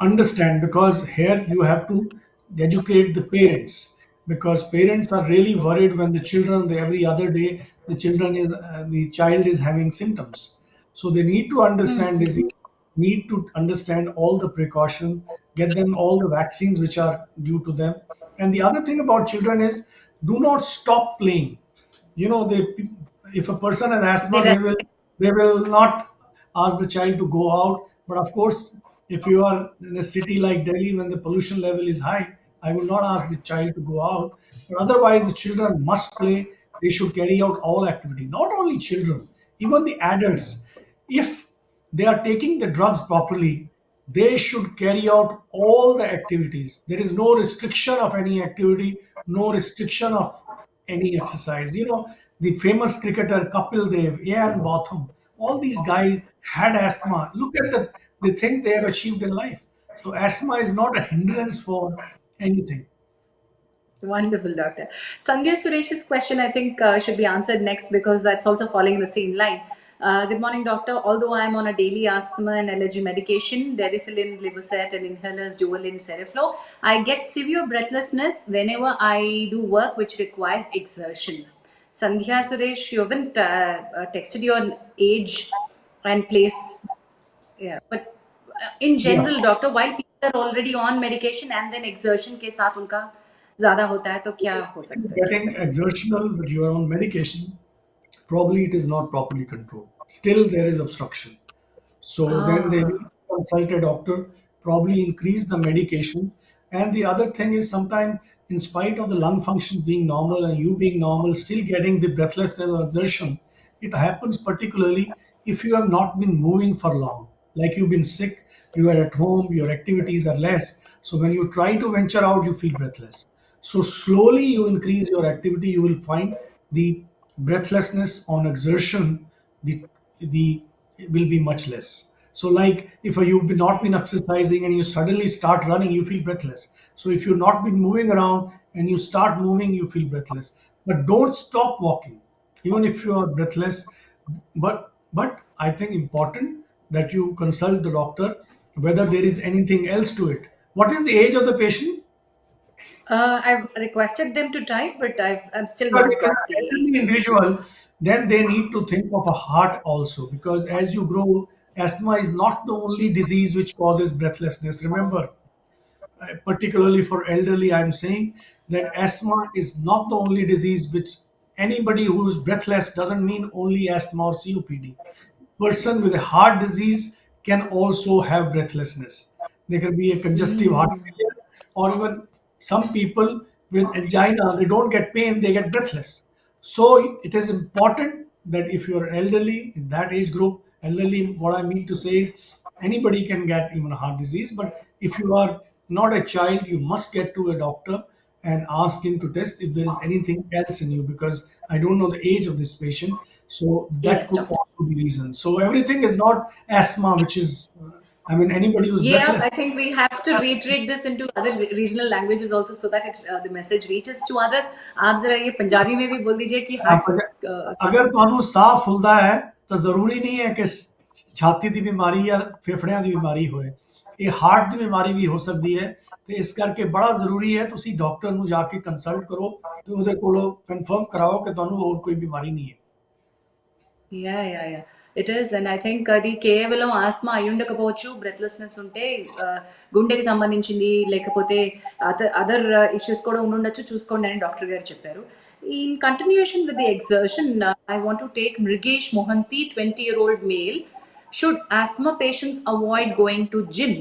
understand, because here you have to educate the parents, because parents are really worried when the children, every other day the child is having symptoms. So they need to understand disease, need to understand all the precaution, get them all the vaccines which are due to them. And the other thing about children is, do not stop playing. They, if a person has asthma, They they will not ask the child to go out. But of course, if you are in a city like Delhi, when the pollution level is high, I will not ask the child to go out. But otherwise, the children must play. They should carry out all activity, not only children, even the adults. If they are taking the drugs properly, they should carry out all the activities. There is no restriction of any activity, no restriction of any exercise. The famous cricketer Kapil Dev, Ian Botham, all these guys had asthma. Look at the things they have achieved in life. So asthma is not a hindrance for anything. Wonderful, doctor. Sandhya Suresh's question, I think, should be answered next because that's also following the same line. Good morning, doctor. Although I'm on a daily asthma and allergy medication, Derifilin, Livocet, and inhalers Duolin, Seriflo, I get severe breathlessness whenever I do work which requires exertion. Sandhya Suresh, you haven't texted your age and place. Yeah, but in Yeah. general, doctor, while people are already on medication and then exertion के साथ उनका ज़्यादा होता है तो क्या हो If सकता है you're क्या getting कर सकते exertional, but you are on medication, probably it is not properly controlled. Still, there is obstruction. हैं So then they need हाँ to consult a doctor, probably increase the medication. And the other thing is, sometimes, in spite of the lung functions being normal and you being normal, still getting the breathlessness or exertion, it happens particularly if you have not been moving for long. Like you've been sick, you are at home, your activities are less. So when you try to venture out, you feel breathless. So slowly you increase your activity, you will find the breathlessness on exertion, the will be much less. So like if you've not been exercising and you suddenly start running, you feel breathless. So if you've not been moving around and you start moving, you feel breathless. But don't stop walking, even if you are breathless. But I think important that you consult the doctor whether there is anything else to it. What is the age of the patient? I've requested them to type but I've still Because not if you're got an the elderly individual, then they need to think of a heart also, because as you grow, asthma is not the only disease which causes breathlessness. Remember, particularly for elderly, I'm saying that asthma is not the only disease which, anybody who's breathless doesn't mean only asthma or COPD. Person with a heart disease can also have breathlessness. There can be a congestive heart mm, failure, or even some people with angina, they don't get pain, they get breathless. So it is important that if you're elderly in that age group, elderly, what I mean to say is anybody can get even a heart disease. But if you are not a child, you must get to a doctor and ask him to test if there is anything else in you, because I don't know the age of this patient. So that yes could doctor. also be reason. So everything is not asthma, which is, I mean, anybody who's Yeah, breathless. I think we have to reiterate this into other regional languages also so that the message reaches to others. आप जरा ये पंजाबी में भी बोल दीजिए कि आप heart अगर ਤੁਹਾਨੂੰ ਸਾਹ ਫੁੱਲਦਾ ਹੈ ਤਾਂ ਜ਼ਰੂਰੀ ਨਹੀਂ ਹੈ ਕਿ ਛਾਤੀ ਦੀ ਬਿਮਾਰੀ ਜਾਂ ਫੇਫੜਿਆਂ ਦੀ ਬਿਮਾਰੀ ਹੋਏ। ਇਹ ਹਾਰਟ ਦੀ ਬਿਮਾਰੀ ਵੀ ਹੋ ਸਕਦੀ ਹੈ, ਤੇ ਇਸ ਕਰਕੇ ਬੜਾ ਜ਼ਰੂਰੀ ਹੈ ਤੁਸੀਂ ਡਾਕਟਰ ਨੂੰ ਜਾ ਕੇ ਕੰਸਲਟ ਕਰੋ ਤੇ ਉਹਦੇ ਕੋਲੋਂ ਕਨਫਰਮ ਕਰਾਓ ਕਿ ਤੁਹਾਨੂੰ ਹੋਰ ਕੋਈ ਬਿਮਾਰੀ ਨਹੀਂ ਹੈ। Yeah, yeah, yeah. It is, and I think అది కేవలం ఆస్మా అయి ఉండకపోవచ్చు బ్రెత్లెస్నెస్ ఉంటే గుండెకి సంబంధించింది లేకపోతే అదర్ ఇష్యూస్ కూడా ఉండుండొచ్చు చూసుకోండి అని డాక్టర్ గారు చెప్పారు. In continuation with the exertion, I want to take Mrigesh Mohanty, 20-year-old male. Should asthma patients avoid going to gym?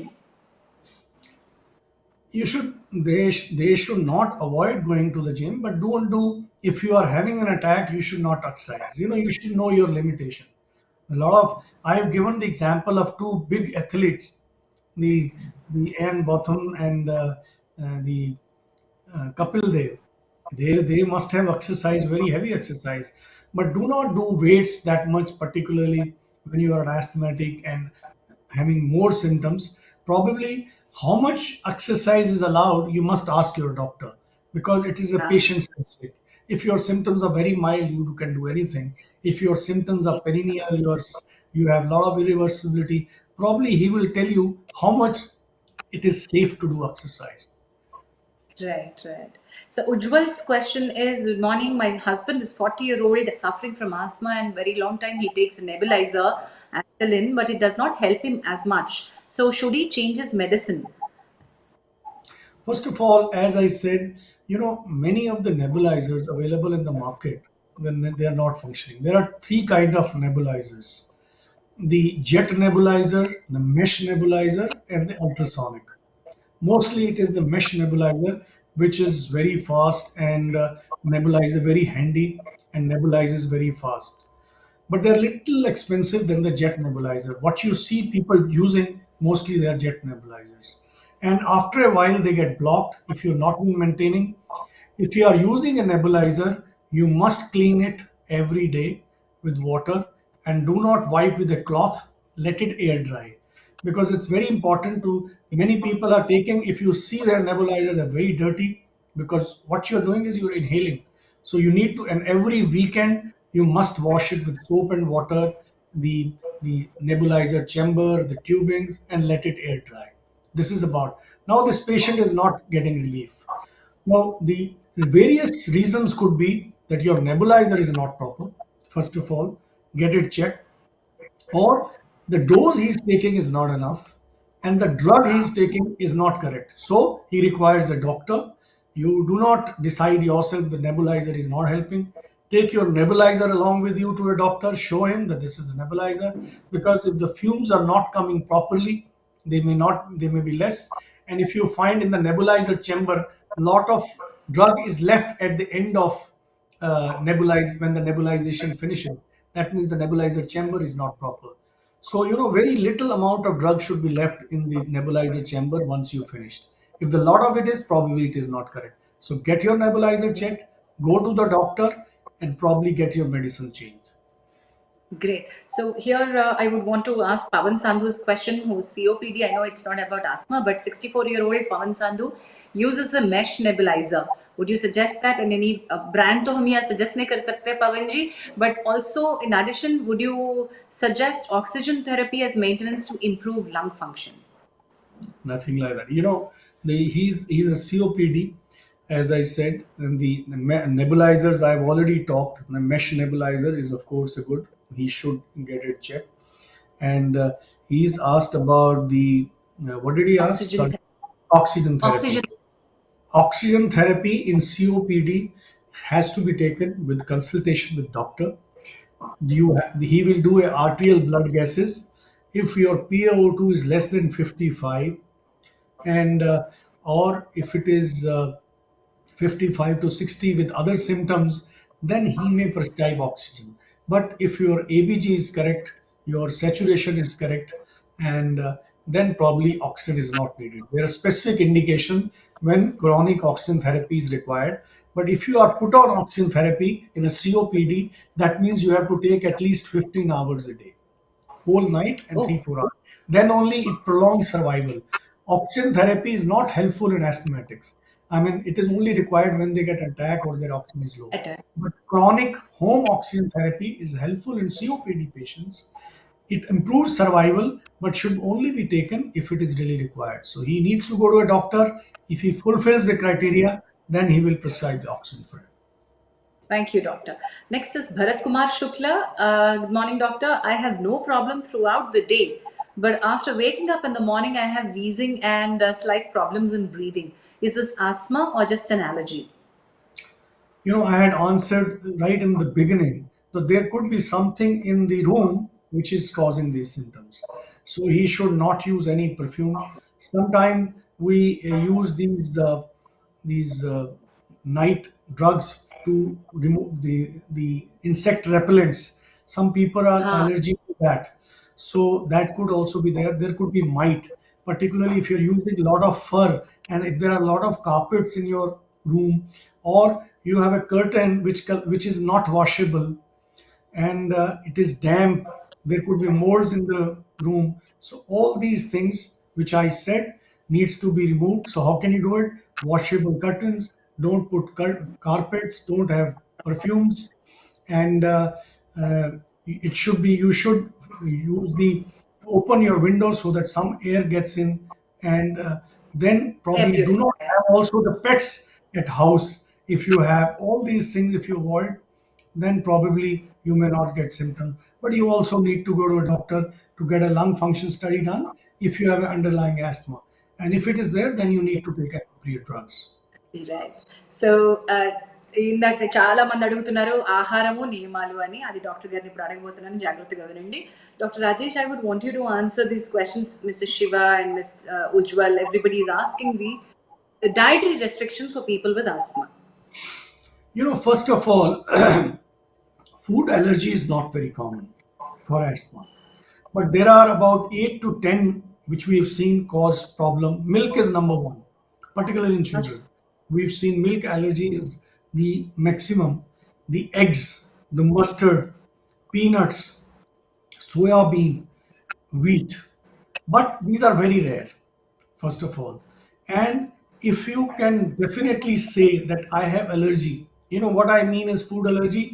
They should not avoid going to the gym, but don't do, if you are having an attack, you should not exercise. You should know your limitation. A lot of, I've given the example of two big athletes, the Ann Botham and the Kapil Dev. They must have exercised very heavy exercise, but do not do weights that much, particularly when you are an asthmatic and having more symptoms, probably how much exercise is allowed, you must ask your doctor, because it is a Ah, patient specific. If your symptoms are very mild, you can do anything. If your symptoms are perennial, you have a lot of irreversibility, probably he will tell you how much it is safe to do exercise. right, right. So Ujwal's question is, good morning. My husband is 40-year-old suffering from asthma and very long time he takes nebulizer, Antalin, but it does not help him as much. So should he change his medicine? First of all, as I said, many of the nebulizers available in the market, when they are not functioning, there are three kind of nebulizers: the jet nebulizer, the mesh nebulizer, and the ultrasonic. Mostly it is the mesh nebulizer, which is very fast and nebulizer very handy and nebulizes very fast. But they're little expensive than the jet nebulizer. What you see people using, mostly they are jet nebulizers. And after a while, they get blocked if you're not maintaining. If you are using a nebulizer, you must clean it every day with water and do not wipe with a cloth. Let it air dry, because it's very important to. Many people are taking. If you see their nebulizers are very dirty, because what you're doing is you're inhaling. So you need to, and every weekend you must wash it with soap and water, the nebulizer chamber, the tubings, and let it air dry. This is about. Now this patient is not getting relief. Now, the various reasons could be that your nebulizer is not proper. First of all, get it checked, or the dose he's taking is not enough, and the drug he's taking is not correct. So he requires a doctor. You do not decide yourself the nebulizer is not helping. Take your nebulizer along with you to a doctor, show him that this is the nebulizer, because if the fumes are not coming properly, they may be less. And if you find in the nebulizer chamber a lot of drug is left at the end of nebulize when the nebulization finishes, that means the nebulizer chamber is not proper. So very little amount of drug should be left in the nebulizer chamber once you finished. If the lot of it is, probably it is not correct. So get your nebulizer checked, go to the doctor, and probably get your medicine changed. Great. So here I would want to ask Pavan Sandhu's question, who's COPD. I know it's not about asthma, but 64-year-old Pavan Sandhu uses a mesh nebulizer. Would you suggest that? And any brand to हम यहाँ suggest नहीं कर सकते पवन जी. But also in addition, would you suggest oxygen therapy as maintenance to improve lung function? Nothing like that. He's a COPD, as I said, and the nebulizers I've already talked. The mesh nebulizer is of course a good. He should get it checked. And he's asked about the what did he ask? Oxygen, Sorry, oxygen oxygen. therapy. Oxygen therapy in COPD has to be taken with consultation with doctor. He will do a arterial blood gases. If your PaO2 is less than 55, and or if it is 55 to 60 with other symptoms, then he may prescribe oxygen. But if your ABG is correct, your saturation is correct, and then probably oxygen is not needed. There are specific indication when chronic oxygen therapy is required. But if you are put on oxygen therapy in a COPD, that means you have to take at least 15 hours a day, whole night and Oh, 3 4 hours. Then only it prolongs survival. Oxygen therapy is not helpful in asthmatics. I mean, it is only required when they get attack or their oxygen is low. attack. But chronic home oxygen therapy is helpful in COPD patients. It improves survival, but should only be taken if it is really required. So he needs to go to a doctor. If he fulfills the criteria, then he will prescribe the oxygen for it. Thank you, doctor. Next is Bharat Kumar Shukla. Good morning, doctor. I have no problem throughout the day, but after waking up in the morning, I have wheezing and slight problems in breathing. Is this asthma or just an allergy? I had answered right in the beginning that there could be something in the room which is causing these symptoms. So he should not use any perfume. Sometimes we use these night drugs to remove the insect repellents. Some people are Ha. allergic to that, so that could also be there. There could be mite, particularly if you're using a lot of fur, and if there are a lot of carpets in your room, or you have a curtain which is not washable, and it is damp. There could be molds in the room. So all these things which I said needs to be removed. So how can you do it? Washable curtains, don't put carpets, don't have perfumes, and it should be, you should use the, open your windows so that some air gets in, and then Air probably do not purifiers. have also the pets at house. If you have all these things, if you avoid, then probably you may not get symptoms. But you also need to go to a doctor to get a lung function study done if you have an underlying asthma. And if it is there, then you need to take appropriate drugs. Right so ఇందాక చాలా మంది అడుగుతున్నారు ఆహారము నియమాలు అని, అది doctor గారిని ఇప్పుడు అడగబోతున్నాను, జాగ్రత్తగా వినండి. Doctor Rajesh, I would want you to answer these questions. Mister Shiva and miss Ujjwal, everybody is asking the dietary restrictions for people with asthma. First of all, food allergy is not very common for asthma. But there are about 8 to 10 which we have seen cause problem. Milk is number one, particularly in children. We've seen milk allergy is the maximum. The eggs, the mustard, peanuts, soya bean, wheat. But these are very rare, first of all. And if you can definitely say that I have allergy, what I mean is food allergy.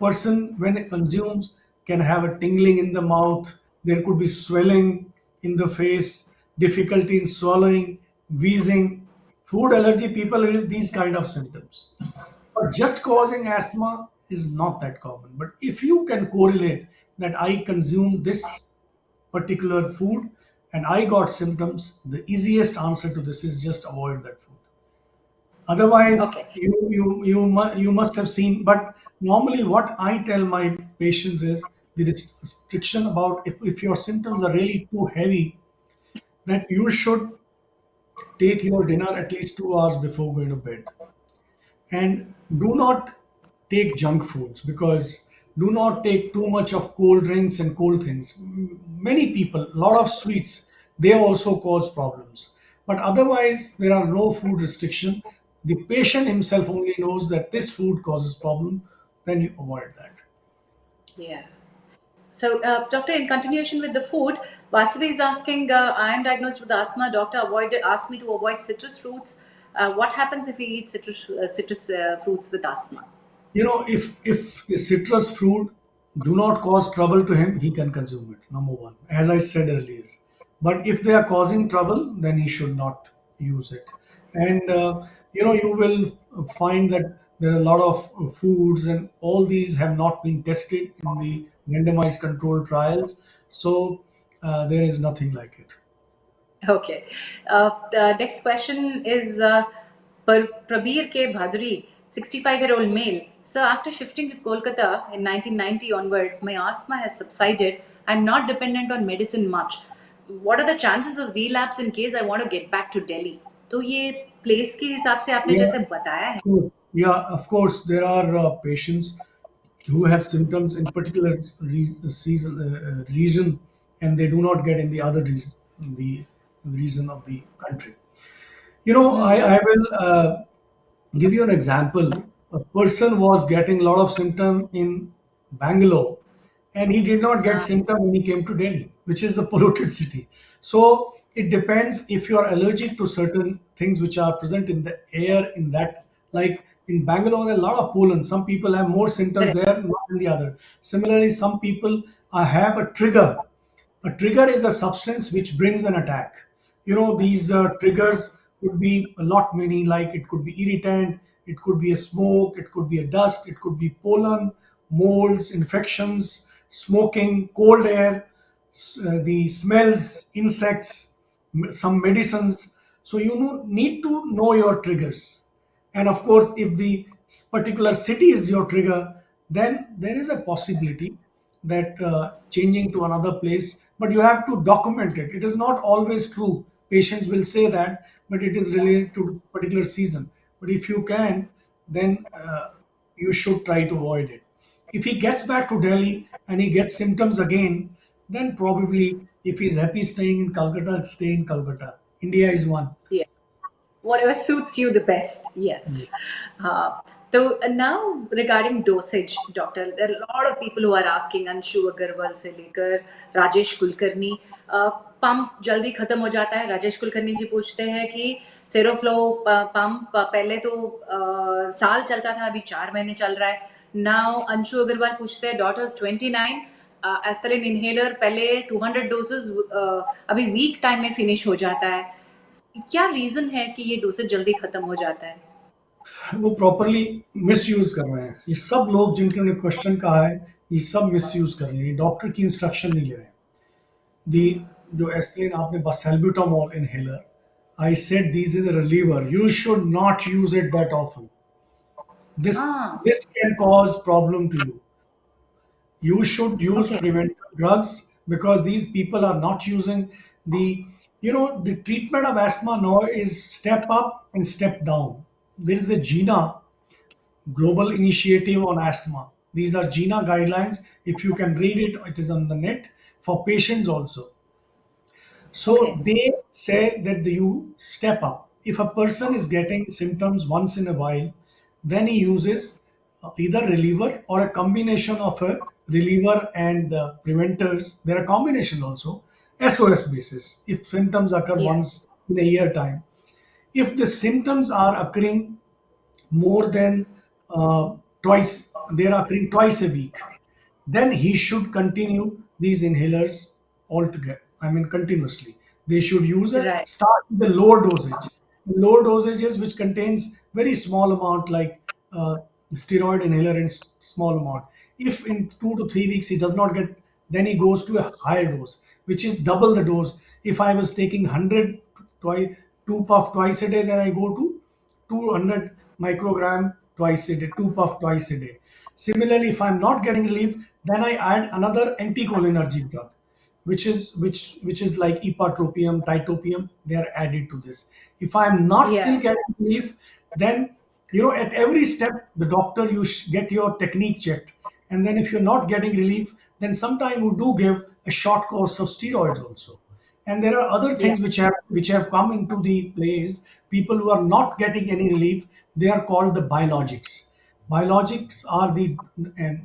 Person when it consumes can have a tingling in the mouth, there could be swelling in the face, difficulty in swallowing, wheezing. Food allergy people have these kind of symptoms. But just causing asthma is not that common. But if you can correlate that I consume this particular food and I got symptoms, the easiest answer to this is just avoid that food. Otherwise, Okay. you must have seen. But normally, what I tell my patients is the restriction about if your symptoms are really too heavy, that you should take your dinner at least 2 hours before going to bed. And do not take junk foods, because do not take too much of cold drinks and cold things. Many people, a lot of sweets, they also cause problems. But otherwise, there are no food restriction. The patient himself only knows that this food causes problem, then you avoid that. Yeah. So, doctor, in continuation with the food, Vasavi is asking, I am diagnosed with asthma. Doctor asked me to avoid citrus fruits. What happens if we eat citrus fruits with asthma? If the citrus fruit do not cause trouble to him, he can consume it, number one, as I said earlier. But if they are causing trouble, then he should not use it. And you will find that there are a lot of foods, and all these have not been tested in the randomized controlled trials. So there is nothing like it. Okay. The next question is Prabir K. Bhaduri, 65-year-old male. So, after shifting to Kolkata in 1990 onwards, my asthma has subsided. I'm not dependent on medicine much. What are the chances of relapse in case I want to get back to Delhi? तो ये place के हिसाब से आपने Yeah, जैसे बताया है. yeah, of course, there are patients who have symptoms in particular region, and they do not get in the other region, the region of the country. I will give you an example. A person was getting a lot of symptom in Bangalore, and he did not get हाँ, symptom when he came to Delhi, which is a polluted city. So it depends if you are allergic to certain things which are present in the air in that. Like in Bangalore, there are a lot of pollen. Some people have more symptoms correct. there, not in the other. Similarly, some people have a trigger. A trigger is a substance which brings an attack. These triggers could be a lot many, like it could be irritant, it could be a smoke, it could be a dust, it could be pollen, molds, infections, smoking, cold air, the smells, insects, some medicines. So need to know your triggers. And of course, if the particular city is your trigger, then there is a possibility that changing to another place, but you have to document it. It is not always true. Patients will say that, but it is related to particular season. But if you can, then you should try to avoid it. If he gets back to Delhi and he gets symptoms again, then probably if he's happy staying in Calcutta, stay in Calcutta. India is one. Yeah. Whatever suits you the best. Yes. Yes. Uh, So now regarding dosage, doctor, there are a lot of people who are asking Anshu Agarwal से लेकर Rajesh Kulkarni pump जल्दी खत्म हो जाता है. राजेश कुलकर्णी जी पूछते हैं कि सेरोफ्लो पंप पहले तो साल चलता था, अभी 4 महीने चल रहा है. नाउ अंशु अग्रवाल पूछते हैं डॉटर्स 29 एस्पिरिन इनहेलर पहले 200 डोसेस अभी वीक टाइम में फिनिश हो जाता है. क्या रीजन है कि ये डोसेज जल्दी खत्म हो जाता है? वो प्रॉपरली मिस यूज कर रहे हैं। ये सब लोग जिनके क्वेश्चन कहा है, ये सब मिस यूज कर रहे हैं, डॉक्टर की इंस्ट्रक्शन नहीं ले रहे हैं। दी जो एस्थिलीन आपने बस सैल्ब्यूटामोल inhaler, I said this is a reliever. You should not use it that often. Ah, This can cause problem to you. You should use okay, preventive drugs because these people are not using the, the treatment of asthma now is step up and step down. There is a GINA, global initiative on asthma. These are GINA guidelines. If you can read it, it is on the net for patients also. So okay, they say that you step up. If a person is getting symptoms once in a while, then he uses either reliever or a combination of a reliever and preventers. There are combination also, SOS basis. If symptoms occur yeah, once in a year time, if the symptoms are occurring more than twice, they are occurring twice a week, then he should continue these inhalers altogether. I mean, continuously. They should use a right, start with the lower dosage. Lower dosages which contains very small amount like steroid inhaler in small amount. If in 2 to 3 weeks he does not get, then he goes to a higher dose, which is double the dose. If I was taking 100 twice, two puff twice a day, then I go to 200 microgram twice a day, two puff twice a day. Similarly, if I'm not getting relief, then I add another anticholinergic drug, which is like ipratropium, titopium. They are added to this. If I'm not still yeah, getting relief, then at every step the doctor get your technique checked, and then if you're not getting relief, then sometime we do give a short course of steroids also. And there are other yeah, things which have come into the place. People who are not getting any relief, they are called the biologics. Biologics are the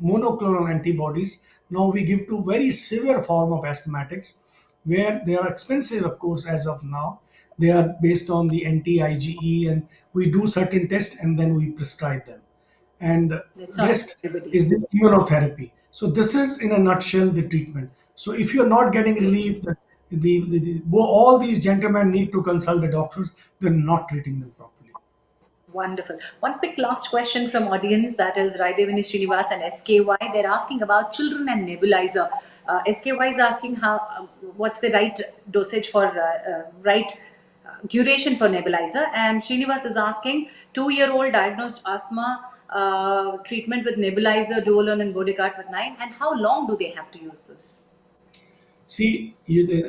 monoclonal antibodies. Now we give to very severe form of asthmatics, where they are expensive, of course, as of now. They are based on the anti-IgE, and we do certain tests and then we prescribe them. And that's not for rest everybody. is the immunotherapy. So this is in a nutshell the treatment. So if you're not getting relief, all these gentlemen need to consult the doctors. They're not treating them properly. Wonderful. One quick last question from audience, that is Raidevani Srinivas and SKY. They're asking about children and nebulizer. SKY is asking what's the right dosage for right duration for nebulizer, and Srinivas is asking 2-year-old diagnosed asthma treatment with nebulizer, Duolon and Bodicart with 9, and how long do they have to use this? See,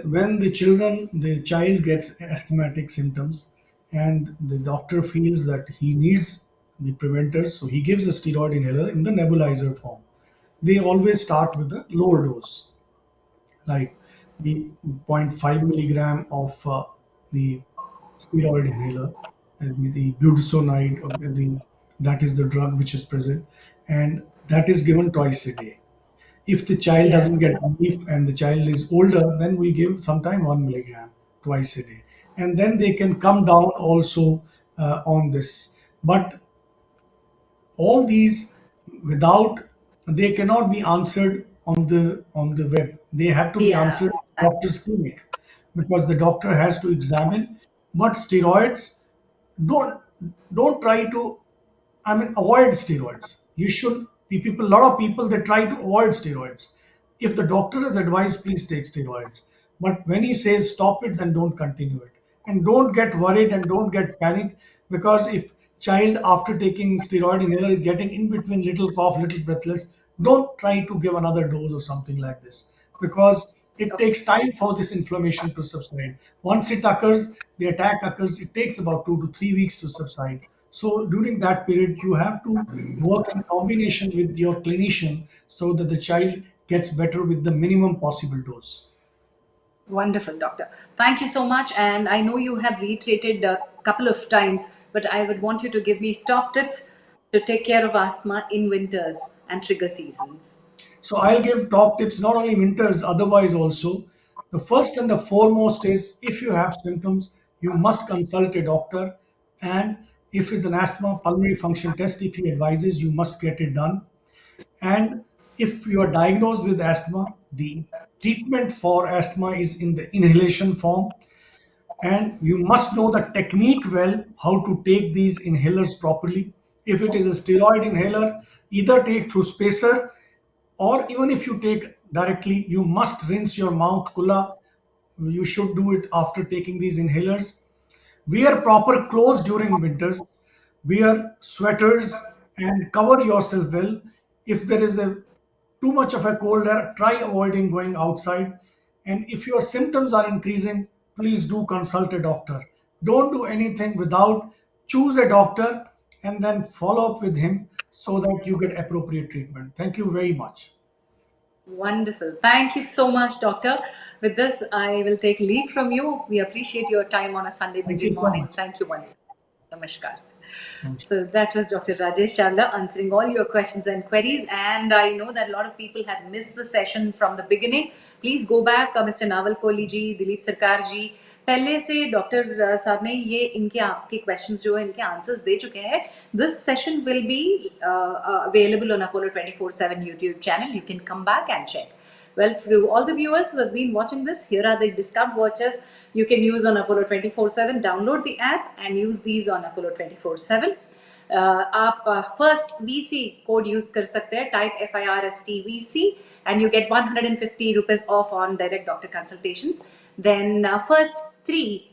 when the child gets asthmatic symptoms, and the doctor feels that he needs the preventers, so he gives a steroid inhaler in the nebulizer form. They always start with the lower dose, like the zero point 0.5 milligram of the steroid inhaler, and the budesonide, that is the drug which is present, and that is given twice a day. If the child Yeah. doesn't get relief and the child is older, then we give sometime 1 milligram twice a day. And then they can come down also on this. But all these, without, they cannot be answered on the web. They have to be Yeah. answered in doctor's clinic, because the doctor has to examine. But steroids, don't don't try to, I mean, avoid steroids. You should be people. A lot of people, they try to avoid steroids. If the doctor has advised, please take steroids. But when he says stop it, then don't continue it. And don't get worried and don't get panicked, because if child after taking steroid inhaler is getting in between little cough, little breathless, don't try to give another dose or something like this, because it Okay. takes time for this inflammation to subside. Once it occurs, the attack occurs, it takes about 2 to 3 weeks to subside. So during that period, you have to work in combination with your clinician so that the child gets better with the minimum possible dose. Wonderful, doctor. Thank you so much. And I know you have reiterated a couple of times, but I would want you to give me top tips to take care of asthma in winters and trigger seasons? So I'll give top tips not only winters, otherwise also. The first and the foremost is if you have symptoms, you must consult a doctor. And if it's an asthma pulmonary function test, if he advises, you must get it done. And if you are diagnosed with asthma, the treatment for asthma is in the inhalation form. And you must know the technique well, how to take these inhalers properly. If it is a steroid inhaler, either take through spacer, or even if you take directly, you must rinse your mouth kulla. You should do it after taking these inhalers. Wear proper clothes during winters. Wear sweaters and cover yourself well. If there is a too much of a cold air, try avoiding going outside. And if your symptoms are increasing, please do consult a doctor. Don't do anything without choose a doctor and then follow up with him so that you get appropriate treatment. Thank you very much. Wonderful. Thank you so much, Doctor. With this, I will take leave from you. We appreciate your time on a Sunday Thank busy you so morning. much. Thank you once. Namaskar. Thank you. So that was Dr. Rajesh Chawla answering all your questions and queries. And I know that a lot of people have missed the session from the beginning. Please go back, Mr. Naval Kohli ji, Dilip Sarkar ji. पहले से doctor साहब ने ये इनके आपके questions जो है इनके आंसर्स दे चुके हैं. This session will be available on Apollo 24/7 YouTube channel. You can come back and check. Well, to all the viewers who have been watching this, here are the discount vouchers you can use on Apollo 24/7. Download the app and use these on Apollo 24/7. आप first VC code use कर सकते हैं. Type FIRST VC and you get 150 rupees off on direct doctor consultations. Then first three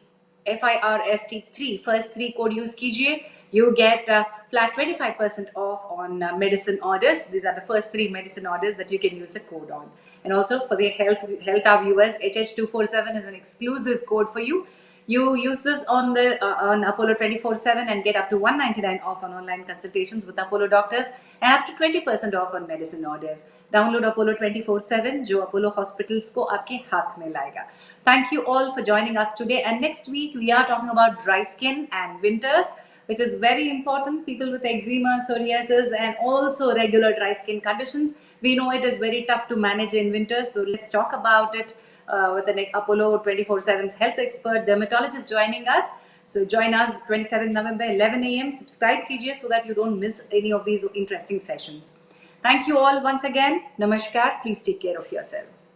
FIRST3 first three code use कीजिए. You get flat 25% off on medicine orders. These are the first three medicine orders that you can use the code on. And also for the health our viewers, HH247 is an exclusive code for you. You use this on the on Apollo 24/7 and get up to 199 off on online consultations with Apollo doctors and up to 20% off on medicine orders. Download Apollo 24/7 जो Apollo hospitals को आपके हाथ में लाएगा. Thank you all for joining us today. And next week we are talking about dry skin and winters, which is very important. People with eczema, psoriasis, and also regular dry skin conditions. We know it is very tough to manage in winter, so let's talk about it with the Apollo 24/7's health expert dermatologist joining us. So join us 27th November 11 a.m. Subscribe kijiye so that you don't miss any of these interesting sessions. Thank you all once again. Namaskar. Please take care of yourselves.